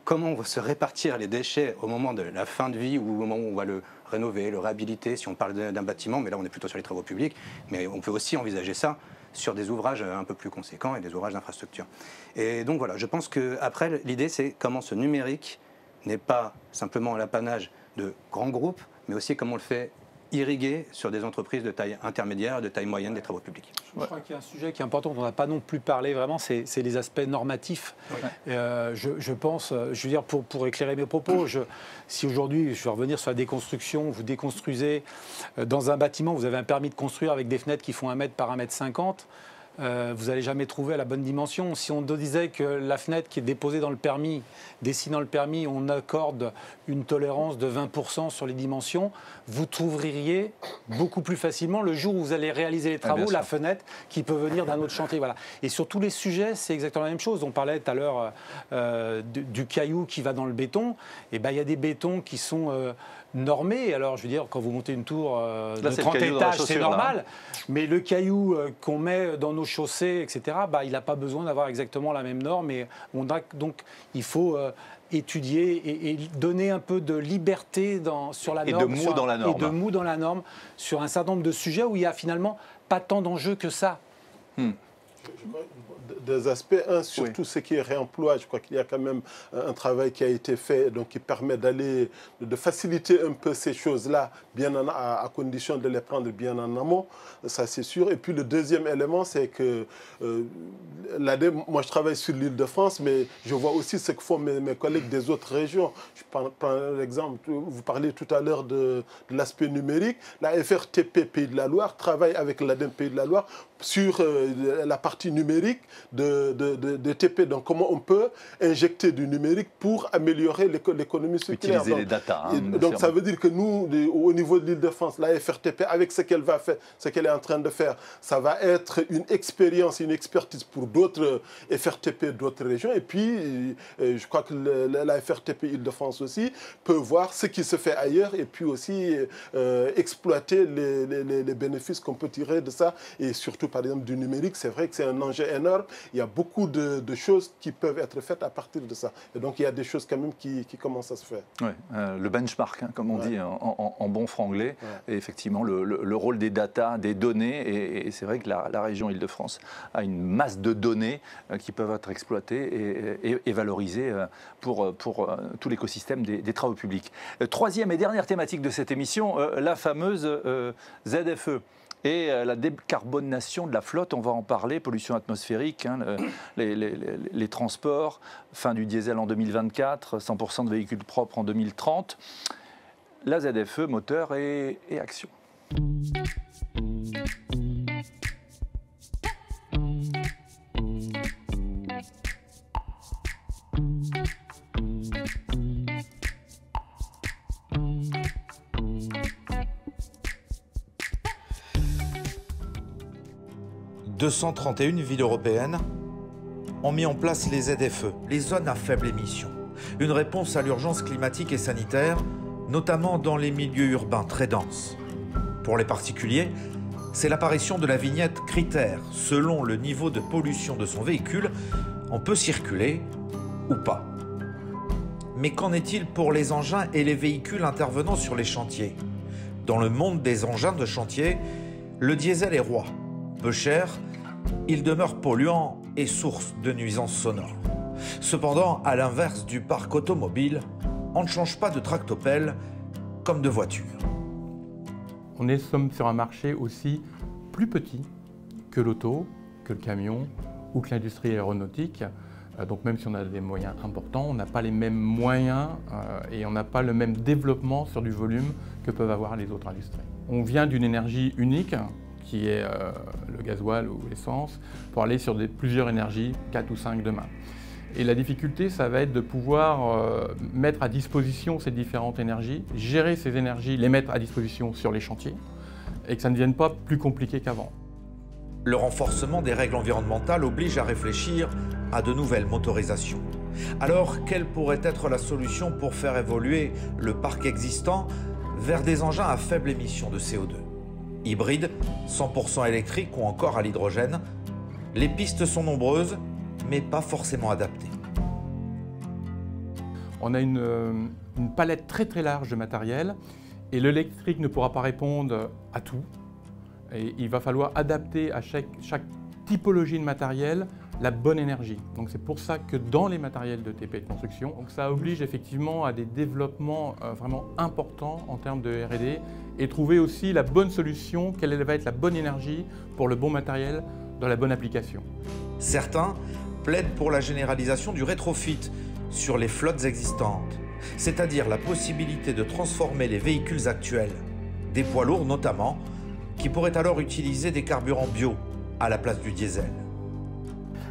comment on va se répartir les déchets au moment de la fin de vie ou au moment où on va le rénover, le réhabiliter, si on parle d'un bâtiment, mais là on est plutôt sur les travaux publics, mais on peut aussi envisager ça sur des ouvrages un peu plus conséquents et des ouvrages d'infrastructure. Et donc voilà, je pense qu'après, l'idée c'est comment ce numérique n'est pas simplement l'apanage de grands groupes, mais aussi comment on le fait irriguer sur des entreprises de taille intermédiaire, de taille moyenne des travaux publics. Je crois qu'il y a un sujet qui est important, dont on n'a pas non plus parlé vraiment, c'est les aspects normatifs. Je pense, je veux dire, pour éclairer mes propos, si aujourd'hui, je vais revenir sur la déconstruction, vous déconstruisez dans un bâtiment, vous avez un permis de construire avec des fenêtres qui font 1 mètre par 1,50 m, vous n'allez jamais trouver la bonne dimension. Si on disait que la fenêtre qui est déposée dans le permis, dessinant le permis, on accorde une tolérance de 20% sur les dimensions, vous trouveriez beaucoup plus facilement le jour où vous allez réaliser les travaux, la fenêtre qui peut venir d'un autre chantier. Voilà. Et sur tous les sujets, c'est exactement la même chose. On parlait tout à l'heure du caillou qui va dans le béton. Et il y a des bétons qui sont normés. Alors, je veux dire, quand vous montez une tour de 30 étages, c'est normal. Mais le caillou qu'on met dans nos chaussées, etc., il n'a pas besoin d'avoir exactement la même norme. Et donc, il faut étudier et donner un peu de liberté sur la norme. Et de mou dans la norme. Et de mou dans la norme sur un certain nombre de sujets où il n'y a finalement pas tant d'enjeux que ça. Des aspects, surtout ce qui est réemploi, je crois qu'il y a quand même un travail qui a été fait, donc qui permet de faciliter un peu ces choses-là, à condition de les prendre bien en amont, ça c'est sûr. Et puis le deuxième élément, c'est que l'ADEME, moi je travaille sur l'Île-de-France, mais je vois aussi ce que font mes collègues des autres régions. Je prends l'exemple, vous parliez tout à l'heure de l'aspect numérique. La FRTP Pays de la Loire travaille avec l'ADEME Pays de la Loire sur la partie numérique de TP. Donc, comment on peut injecter du numérique pour améliorer l'économie circulaire. Utiliser les data. Donc, ça veut dire que nous, au niveau de l'Île-de-France, la FRTP, avec ce qu'elle va faire, ce qu'elle est en train de faire, ça va être une expérience, une expertise pour d'autres FRTP d'autres régions. Et puis, je crois que la FRTP Île-de-France aussi peut voir ce qui se fait ailleurs et puis aussi exploiter les bénéfices qu'on peut tirer de ça. Et surtout, par exemple, du numérique, c'est vrai que c'est un enjeu énorme. Il y a beaucoup de choses qui peuvent être faites à partir de ça. Et donc, il y a des choses quand même qui commencent à se faire. Ouais, le benchmark, comme on dit en bon franglais. Ouais. Et effectivement, le rôle des data, des données. Et c'est vrai que la région Île-de-France a une masse de données qui peuvent être exploitées et valorisées pour tout l'écosystème des travaux publics. Troisième et dernière thématique de cette émission, la fameuse ZFE. Et la décarbonation de la flotte, on va en parler, pollution atmosphérique, les transports, fin du diesel en 2024, 100% de véhicules propres en 2030. La ZFE, moteur et action. « 231 villes européennes ont mis en place les ZFE, les zones à faible émission, une réponse à l'urgence climatique et sanitaire, notamment dans les milieux urbains très denses. Pour les particuliers, c'est l'apparition de la vignette critère. Selon le niveau de pollution de son véhicule, on peut circuler ou pas. Mais qu'en est-il pour les engins et les véhicules intervenant sur les chantiers? Dans le monde des engins de chantier, le diesel est roi. Peu cher, il demeure polluant et source de nuisances sonores. Cependant, à l'inverse du parc automobile, on ne change pas de tractopelle comme de voiture. On est sur un marché aussi plus petit que l'auto, que le camion ou que l'industrie aéronautique. Donc même si on a des moyens importants, on n'a pas les mêmes moyens et on n'a pas le même développement sur du volume que peuvent avoir les autres industries. On vient d'une énergie unique, qui est le gasoil ou l'essence, pour aller sur plusieurs énergies, 4 ou 5 demain. Et la difficulté, ça va être de pouvoir mettre à disposition ces différentes énergies, gérer ces énergies, les mettre à disposition sur les chantiers, et que ça ne devienne pas plus compliqué qu'avant. Le renforcement des règles environnementales oblige à réfléchir à de nouvelles motorisations. Alors, quelle pourrait être la solution pour faire évoluer le parc existant vers des engins à faible émission de CO2 ? Hybride, 100% électrique ou encore à l'hydrogène, les pistes sont nombreuses, mais pas forcément adaptées. On a une palette très très large de matériel et l'électrique ne pourra pas répondre à tout. Et il va falloir adapter à chaque typologie de matériel la bonne énergie. Donc c'est pour ça que dans les matériels de TP de construction, donc ça oblige effectivement à des développements vraiment importants en termes de R&D et trouver aussi la bonne solution, quelle va être la bonne énergie pour le bon matériel dans la bonne application. Certains plaident pour la généralisation du rétrofit sur les flottes existantes, c'est-à-dire la possibilité de transformer les véhicules actuels, des poids lourds notamment, qui pourraient alors utiliser des carburants bio à la place du diesel.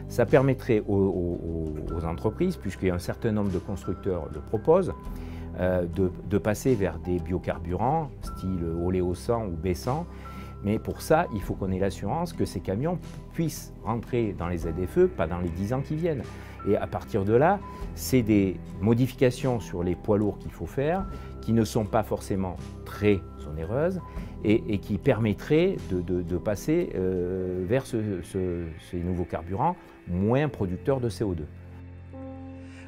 Ça permettrait aux entreprises, puisqu'il y a un certain nombre de constructeurs le proposent, de passer vers des biocarburants, style Oléo 100 ou B100. Mais pour ça, il faut qu'on ait l'assurance que ces camions puissent rentrer dans les ZFE, pas dans les 10 ans qui viennent. Et à partir de là, c'est des modifications sur les poids lourds qu'il faut faire, qui ne sont pas forcément très onéreuses et qui permettraient de passer vers ces nouveaux carburants moins producteurs de CO2.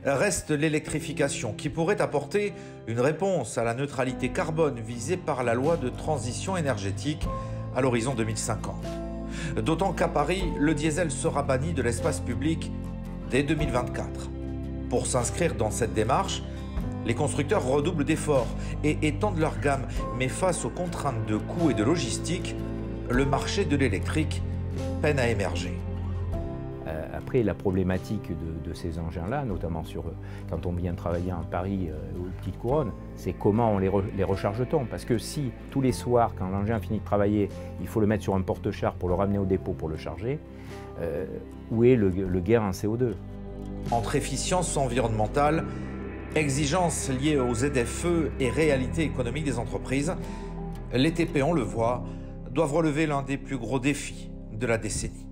Reste l'électrification qui pourrait apporter une réponse à la neutralité carbone visée par la loi de transition énergétique à l'horizon 2050. D'autant qu'à Paris, le diesel sera banni de l'espace public dès 2024. Pour s'inscrire dans cette démarche, les constructeurs redoublent d'efforts et étendent leur gamme. Mais face aux contraintes de coûts et de logistique, le marché de l'électrique peine à émerger. Après, la problématique de ces engins-là, notamment quand on vient travailler en Paris ou aux Petites Couronnes, c'est comment on les recharge-t-on? Parce que si tous les soirs, quand l'engin finit de travailler, il faut le mettre sur un porte-char pour le ramener au dépôt pour le charger, où est le gain en CO2? Entre efficience environnementale, exigences liées aux ZFE et réalité économique des entreprises, les TP, on le voit, doivent relever l'un des plus gros défis de la décennie.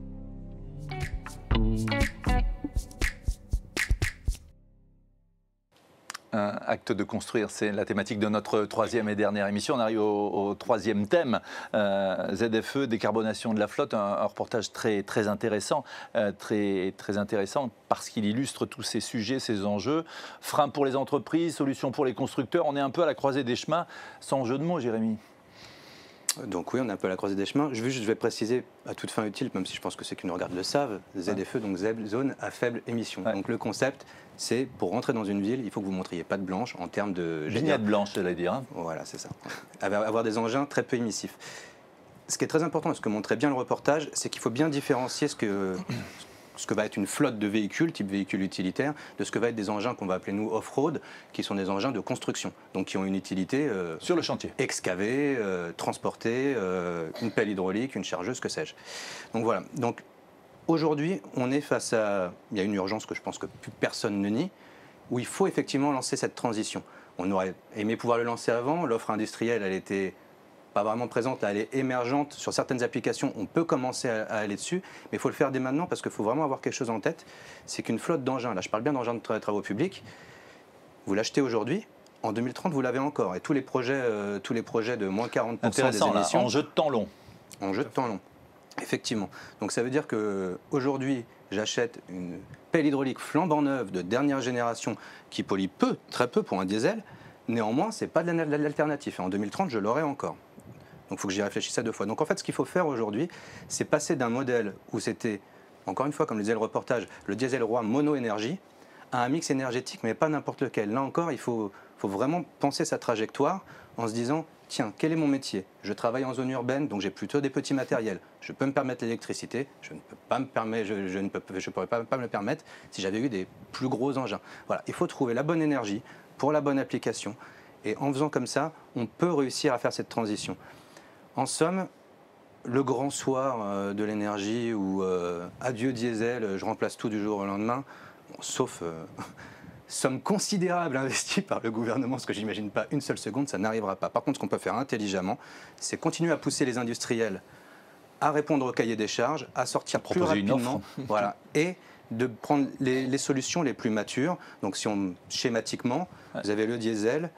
Acte de construire, c'est la thématique de notre troisième et dernière émission. On arrive au troisième thème, ZFE, décarbonation de la flotte, un reportage très intéressant, très intéressant parce qu'il illustre tous ces sujets, ces enjeux. Freins pour les entreprises, solutions pour les constructeurs. On est un peu à la croisée des chemins, sans jeu de mots, Jérémy. Donc oui, on est un peu à la croisée des chemins. Je vais préciser à toute fin utile, même si je pense que ceux qui nous regardent le savent, ZFE, donc zone à faible émission. Ouais. Donc le concept, c'est pour rentrer dans une ville, il faut que vous ne montriez pas de blanche en termes de... Vignette blanche, j'allais dire. Hein. Voilà, c'est ça. Avoir des engins très peu émissifs. Ce qui est très important, et ce que montrait bien le reportage, c'est qu'il faut bien différencier ce que va être une flotte de véhicules, type véhicule utilitaire, de ce que va être des engins qu'on va appeler nous off-road, qui sont des engins de construction, donc qui ont une utilité sur le chantier, excaver, transporter, une pelle hydraulique, une chargeuse, que sais-je. Donc voilà. Donc aujourd'hui, on est face à, il y a une urgence que je pense que plus personne ne nie, où il faut effectivement lancer cette transition. On aurait aimé pouvoir le lancer avant. L'offre industrielle, elle était pas vraiment présente, là, elle est émergente sur certaines applications, on peut commencer à aller dessus, mais il faut le faire dès maintenant parce qu'il faut vraiment avoir quelque chose en tête, c'est qu'une flotte d'engins, là je parle bien d'engins de travaux publics, vous l'achetez aujourd'hui, en 2030 vous l'avez encore, et tous les projets de moins 40% des émissions... Là, en jeu de temps long. En jeu de temps long, effectivement. Donc ça veut dire qu'aujourd'hui, j'achète une pelle hydraulique flambant neuve de dernière génération qui pollue très peu pour un diesel, néanmoins c'est pas de l'alternative, et en 2030 je l'aurai encore. Donc il faut que j'y réfléchisse à deux fois. Donc en fait, ce qu'il faut faire aujourd'hui, c'est passer d'un modèle où c'était, encore une fois, comme le disait le reportage, le diesel roi mono-énergie, à un mix énergétique, mais pas n'importe lequel. Là encore, il faut vraiment penser sa trajectoire en se disant, tiens, quel est mon métier? Je travaille en zone urbaine, donc j'ai plutôt des petits matériels. Je peux me permettre l'électricité, je ne pourrais pas me le permettre si j'avais eu des plus gros engins. Voilà, il faut trouver la bonne énergie pour la bonne application. Et en faisant comme ça, on peut réussir à faire cette transition. En somme, le grand soir de l'énergie où adieu diesel, je remplace tout du jour au lendemain, bon, sauf somme considérable investie par le gouvernement, ce que j'imagine pas une seule seconde, ça n'arrivera pas. Par contre, ce qu'on peut faire intelligemment, c'est continuer à pousser les industriels à répondre au cahier des charges, à sortir plus rapidement, voilà, et de prendre les solutions les plus matures. Donc schématiquement, vous avez le diesel,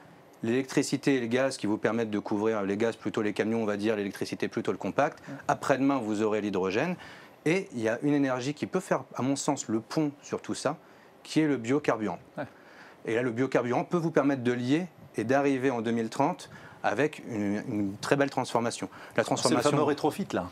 l'électricité et le gaz qui vous permettent de couvrir les gaz plutôt les camions, on va dire, l'électricité plutôt le compact. Après-demain, vous aurez l'hydrogène. Et il y a une énergie qui peut faire, à mon sens, le pont sur tout ça, qui est le biocarburant. Ouais. Et là, le biocarburant peut vous permettre de lier et d'arriver en 2030 avec une très belle transformation. La transformation. C'est le fameux rétrofit, là.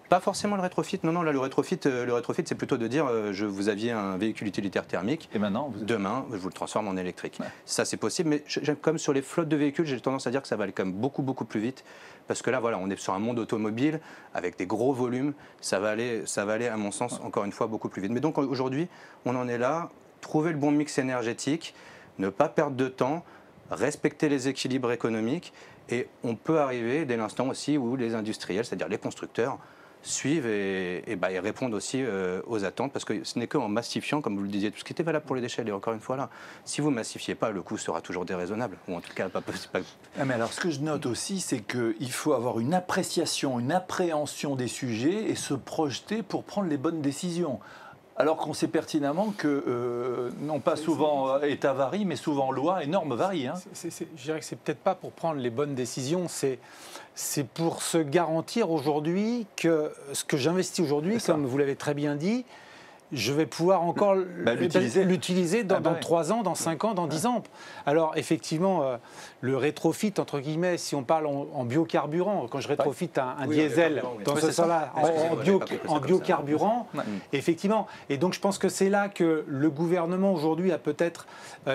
Pas forcément le rétrofit, non, là le rétrofit c'est plutôt de dire vous aviez un véhicule utilitaire thermique, et maintenant demain je vous le transforme en électrique. Ouais. Ça c'est possible, mais comme sur les flottes de véhicules, j'ai tendance à dire que ça va aller quand même beaucoup plus vite, parce que là voilà, on est sur un monde automobile avec des gros volumes, ça va aller à mon sens encore une fois beaucoup plus vite. Mais donc aujourd'hui, on en est là, trouver le bon mix énergétique, ne pas perdre de temps, respecter les équilibres économiques, et on peut arriver dès l'instant aussi où les industriels, c'est-à-dire les constructeurs, suivent et répondent aussi aux attentes, parce que ce n'est qu'en massifiant, comme vous le disiez, tout ce qui était valable pour les déchets, et encore une fois là, si vous ne massifiez pas, le coût sera toujours déraisonnable, ou en tout cas pas possible. Mais alors ce que je note aussi, c'est qu'il faut avoir une appréciation, une appréhension des sujets et se projeter pour prendre les bonnes décisions. Alors qu'on sait pertinemment que, non pas souvent État varie, mais souvent loi et normes varient. Hein. Je dirais que c'est peut-être pas pour prendre les bonnes décisions, c'est pour se garantir aujourd'hui que ce que j'investis aujourd'hui, comme vous l'avez très bien dit, je vais pouvoir encore l'utiliser dans 3 ans, dans 5 ans, dans 10 ans. Alors effectivement, le rétrofit, entre guillemets, si on parle en biocarburant, quand je rétrofit un diesel dans ce sens-là, en biocarburant, effectivement. Et donc je pense que c'est là que le gouvernement aujourd'hui a peut-être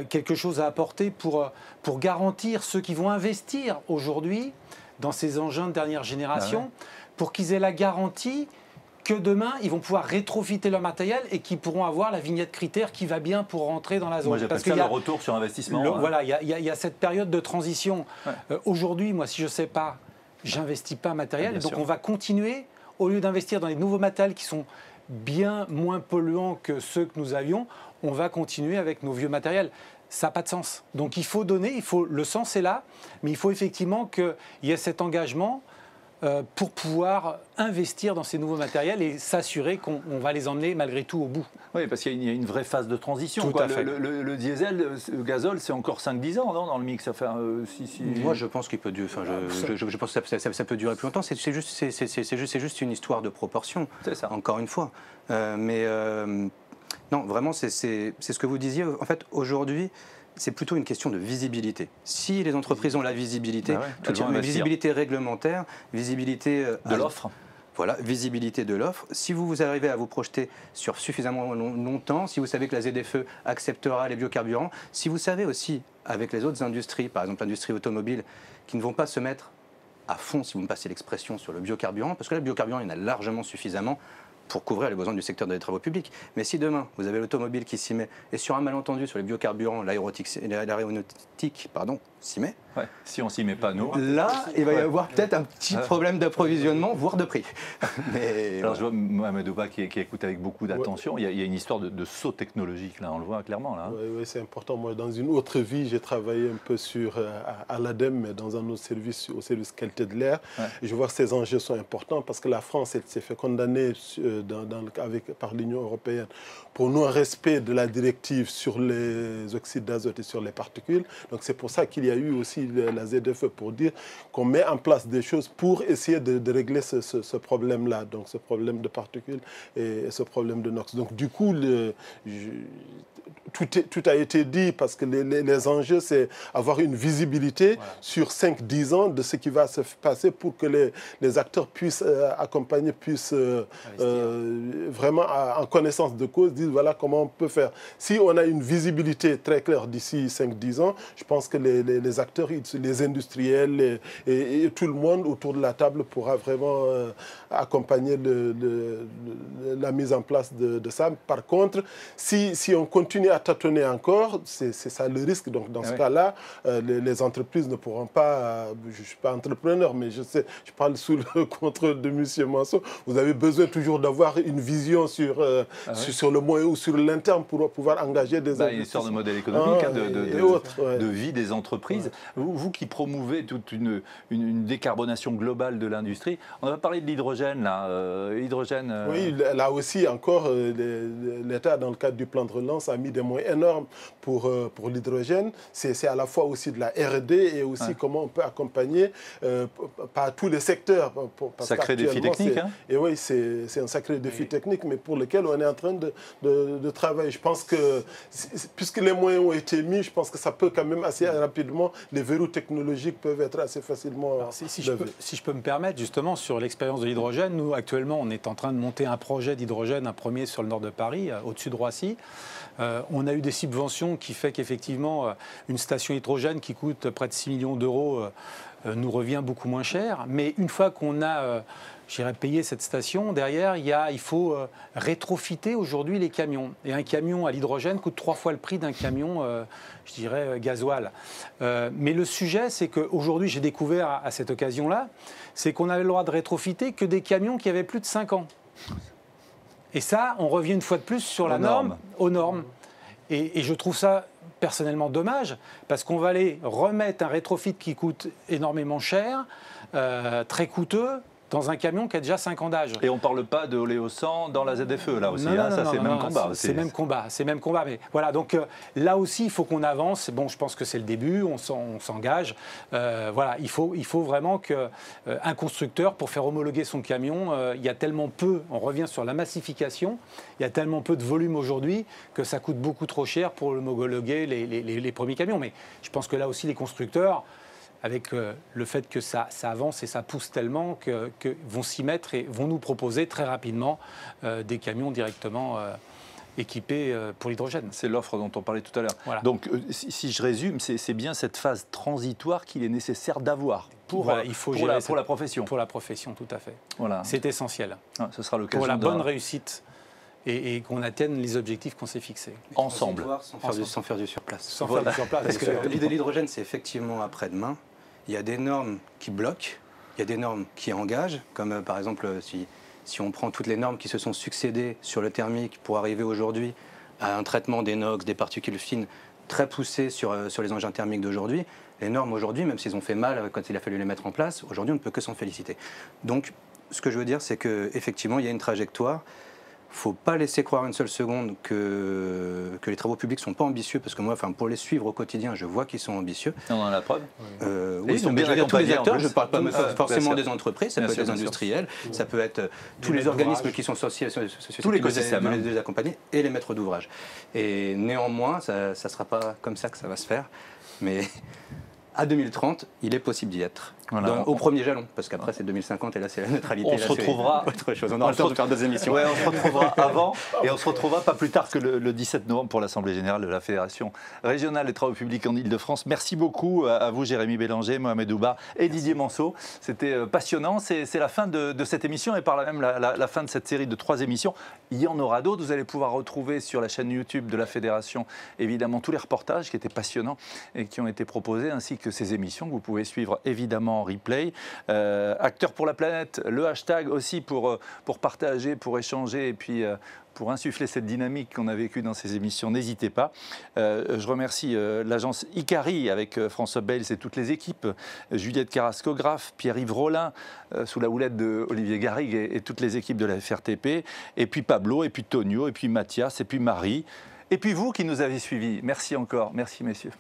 quelque chose à apporter pour garantir ceux qui vont investir aujourd'hui dans ces engins de dernière génération, pour qu'ils aient la garantie que demain, ils vont pouvoir rétrofiter leur matériel et qu'ils pourront avoir la vignette critère qui va bien pour rentrer dans la zone. Moi, j'appelle ça le retour sur investissement. Voilà, il y a cette période de transition. Aujourd'hui, moi, si je ne sais pas, j'investis pas en matériel. Donc, on va continuer, au lieu d'investir dans les nouveaux matériels qui sont bien moins polluants que ceux que nous avions, on va continuer avec nos vieux matériels. Ça n'a pas de sens. Donc, il faut donner, le sens est là, mais il faut effectivement qu'il y ait cet engagement pour pouvoir investir dans ces nouveaux matériels et s'assurer qu'on va les emmener malgré tout au bout. Oui, parce qu'il y a une vraie phase de transition. Tout à fait. Le diesel, le gazole, c'est encore 5-10 ans dans le mix. Moi, je pense qu'il peut durer. Je pense que ça peut durer plus longtemps. C'est juste une histoire de proportion. C'est ça. Encore une fois. Non, vraiment, c'est ce que vous disiez. En fait, aujourd'hui, c'est plutôt une question de visibilité. Si les entreprises ont la visibilité, visibilité réglementaire, visibilité de l'offre. Voilà, visibilité de l'offre. Si vous arrivez à vous projeter sur suffisamment longtemps, si vous savez que la ZFE acceptera les biocarburants, si vous savez aussi, avec les autres industries, par exemple l'industrie automobile, qui ne vont pas se mettre à fond, si vous me passez l'expression, sur le biocarburant, parce que le biocarburant, il y en a largement suffisamment pour couvrir les besoins du secteur des travaux publics. Mais si demain, vous avez l'automobile qui s'y met, et sur un malentendu sur les biocarburants, l'aéronautique s'y met. Ouais, si on ne s'y met pas, nous. Là, il va y avoir peut-être un petit problème d'approvisionnement, voire de prix. Mais, alors, je vois Mohamed Ouba qui écoute avec beaucoup d'attention. Il y a une histoire de saut technologique, là, on le voit clairement. Là. Oui, c'est important. Moi, dans une autre vie, j'ai travaillé un peu à l'ADEME, mais dans un autre service, au service qualité de l'air. Et je vois que ces enjeux sont importants parce que la France s'est fait condamner par l'Union européenne pour non-respect de la directive sur les oxydes d'azote et sur les particules. Donc c'est pour ça qu'il y a eu aussi la ZFE pour dire qu'on met en place des choses pour essayer de régler ce problème-là, donc ce problème de particules et ce problème de NOx. Donc du coup, tout a été dit parce que les enjeux, c'est avoir une visibilité sur 5-10 ans de ce qui va se passer pour que les acteurs puissent accompagner, puissent vraiment en connaissance de cause, dire voilà comment on peut faire. Si on a une visibilité très claire d'ici 5-10 ans, je pense que les acteurs, les industriels et tout le monde autour de la table pourra vraiment accompagner la mise en place de ça. Par contre, si on continue à tâtonner encore, c'est ça le risque. Donc dans ce cas-là, les entreprises ne pourront pas, je ne suis pas entrepreneur, mais je parle sous le contrôle de M. Manso, vous avez besoin toujours d'avoir une vision sur le moyen ou sur l'interne pour pouvoir engager des investissements. Une histoire de modèle économique, de vie des entreprises. Vous qui promouvez toute une décarbonation globale de l'industrie, on va parler de l'hydrogène, là. Oui, là aussi, encore, l'État, dans le cadre du plan de relance, a mis des moyens énormes pour l'hydrogène. C'est à la fois aussi de la R&D et aussi comment on peut accompagner pas tous les secteurs. Sacré défi technique. Et oui, c'est un sacré défi technique, mais pour lequel on est en train de travailler. Je pense que, puisque les moyens ont été mis, je pense que ça peut quand même assez rapidement, les verrous technologiques peuvent être assez facilement si je peux me permettre, justement, sur l'expérience de l'hydrogène, nous, actuellement, on est en train de monter un projet d'hydrogène, un premier sur le nord de Paris, au-dessus de Roissy. On a eu des subventions qui fait qu'effectivement, une station hydrogène qui coûte près de 6 millions d'euros nous revient beaucoup moins cher. Mais une fois qu'on a payé cette station, derrière, il faut rétrofiter aujourd'hui les camions. Et un camion à l'hydrogène coûte 3 fois le prix d'un camion, gasoil. Mais le sujet, c'est qu'aujourd'hui, j'ai découvert à cette occasion-là, c'est qu'on avait le droit de rétrofiter que des camions qui avaient plus de 5 ans. Et ça, on revient une fois de plus sur la norme, aux normes. Et je trouve ça personnellement dommage, parce qu'on va aller remettre un rétrofit qui coûte énormément cher, très coûteux, dans un camion qui a déjà 5 ans d'âge. Et on ne parle pas de olé au 100 dans la ZFE, là aussi. Ça, c'est le même combat. C'est même combat. Mais voilà, donc là aussi, il faut qu'on avance. Bon, je pense que c'est le début, on s'engage. Voilà, il faut vraiment qu'un constructeur, pour faire homologuer son camion, il y a tellement peu, on revient sur la massification, il y a tellement peu de volume aujourd'hui que ça coûte beaucoup trop cher pour homologuer les premiers camions. Mais je pense que là aussi, les constructeurs, avec le fait que ça avance et ça pousse tellement que vont s'y mettre et vont nous proposer très rapidement des camions directement équipés pour l'hydrogène. C'est l'offre dont on parlait tout à l'heure. Voilà. Donc, si je résume, c'est bien cette phase transitoire qu'il est nécessaire d'avoir pour la profession. Pour la profession, tout à fait. Voilà. C'est essentiel. Ce sera l'occasion pour la bonne réussite et qu'on atteigne les objectifs qu'on s'est fixés. Ensemble. Sans faire du surplace. Sans faire du surplace. Parce que l'hydrogène, c'est effectivement après-demain. Il y a des normes qui bloquent, il y a des normes qui engagent, comme par exemple si on prend toutes les normes qui se sont succédées sur le thermique pour arriver aujourd'hui à un traitement des NOx, des particules fines très poussé sur les engins thermiques d'aujourd'hui. Les normes aujourd'hui, même s'ils ont fait mal quand il a fallu les mettre en place, aujourd'hui on ne peut que s'en féliciter. Donc ce que je veux dire, c'est qu'effectivement il y a une trajectoire. Il ne faut pas laisser croire une seule seconde que les travaux publics ne sont pas ambitieux, parce que moi, pour les suivre au quotidien, je vois qu'ils sont ambitieux. On en a la preuve. Oui, ils sont bien accompagnés. Tous les acteurs, je ne parle pas forcément des entreprises, ça peut être des industriels, ça peut être tous les organismes qui sont associés, tout l'écosystème, de les accompagner, et les maîtres d'ouvrage. Et néanmoins, ça ne sera pas comme ça que ça va se faire, mais à 2030, il est possible d'y être. Voilà. Au premier jalon, parce qu'après c'est 2050 et là c'est la neutralité. On se retrouvera. Autre chose. On aura le temps de faire 2 émissions. Ouais, on se retrouvera avant et on se retrouvera pas plus tard que le 17 novembre pour l'Assemblée Générale de la Fédération Régionale des Travaux Publics en Ile-de-France. Merci beaucoup à vous, Jérémy Bélanger, Mohamed Ouba et Didier Manceau. C'était passionnant. C'est la fin de cette émission et par là même la fin de cette série de 3 émissions. Il y en aura d'autres. Vous allez pouvoir retrouver sur la chaîne YouTube de la Fédération évidemment tous les reportages qui étaient passionnants et qui ont été proposés, ainsi que ces émissions que vous pouvez suivre évidemment en replay. Acteurs pour la planète, le hashtag aussi pour partager, pour échanger et puis pour insuffler cette dynamique qu'on a vécue dans ces émissions. N'hésitez pas. Je remercie l'agence Icari avec François Bales et toutes les équipes, Juliette Carrasco-Graff, Pierre-Yves Rollin, sous la houlette de Olivier Garrigue et toutes les équipes de la FRTP, et puis Pablo, et puis Tonio, et puis Mathias, et puis Marie, et puis vous qui nous avez suivis. Merci encore. Merci messieurs.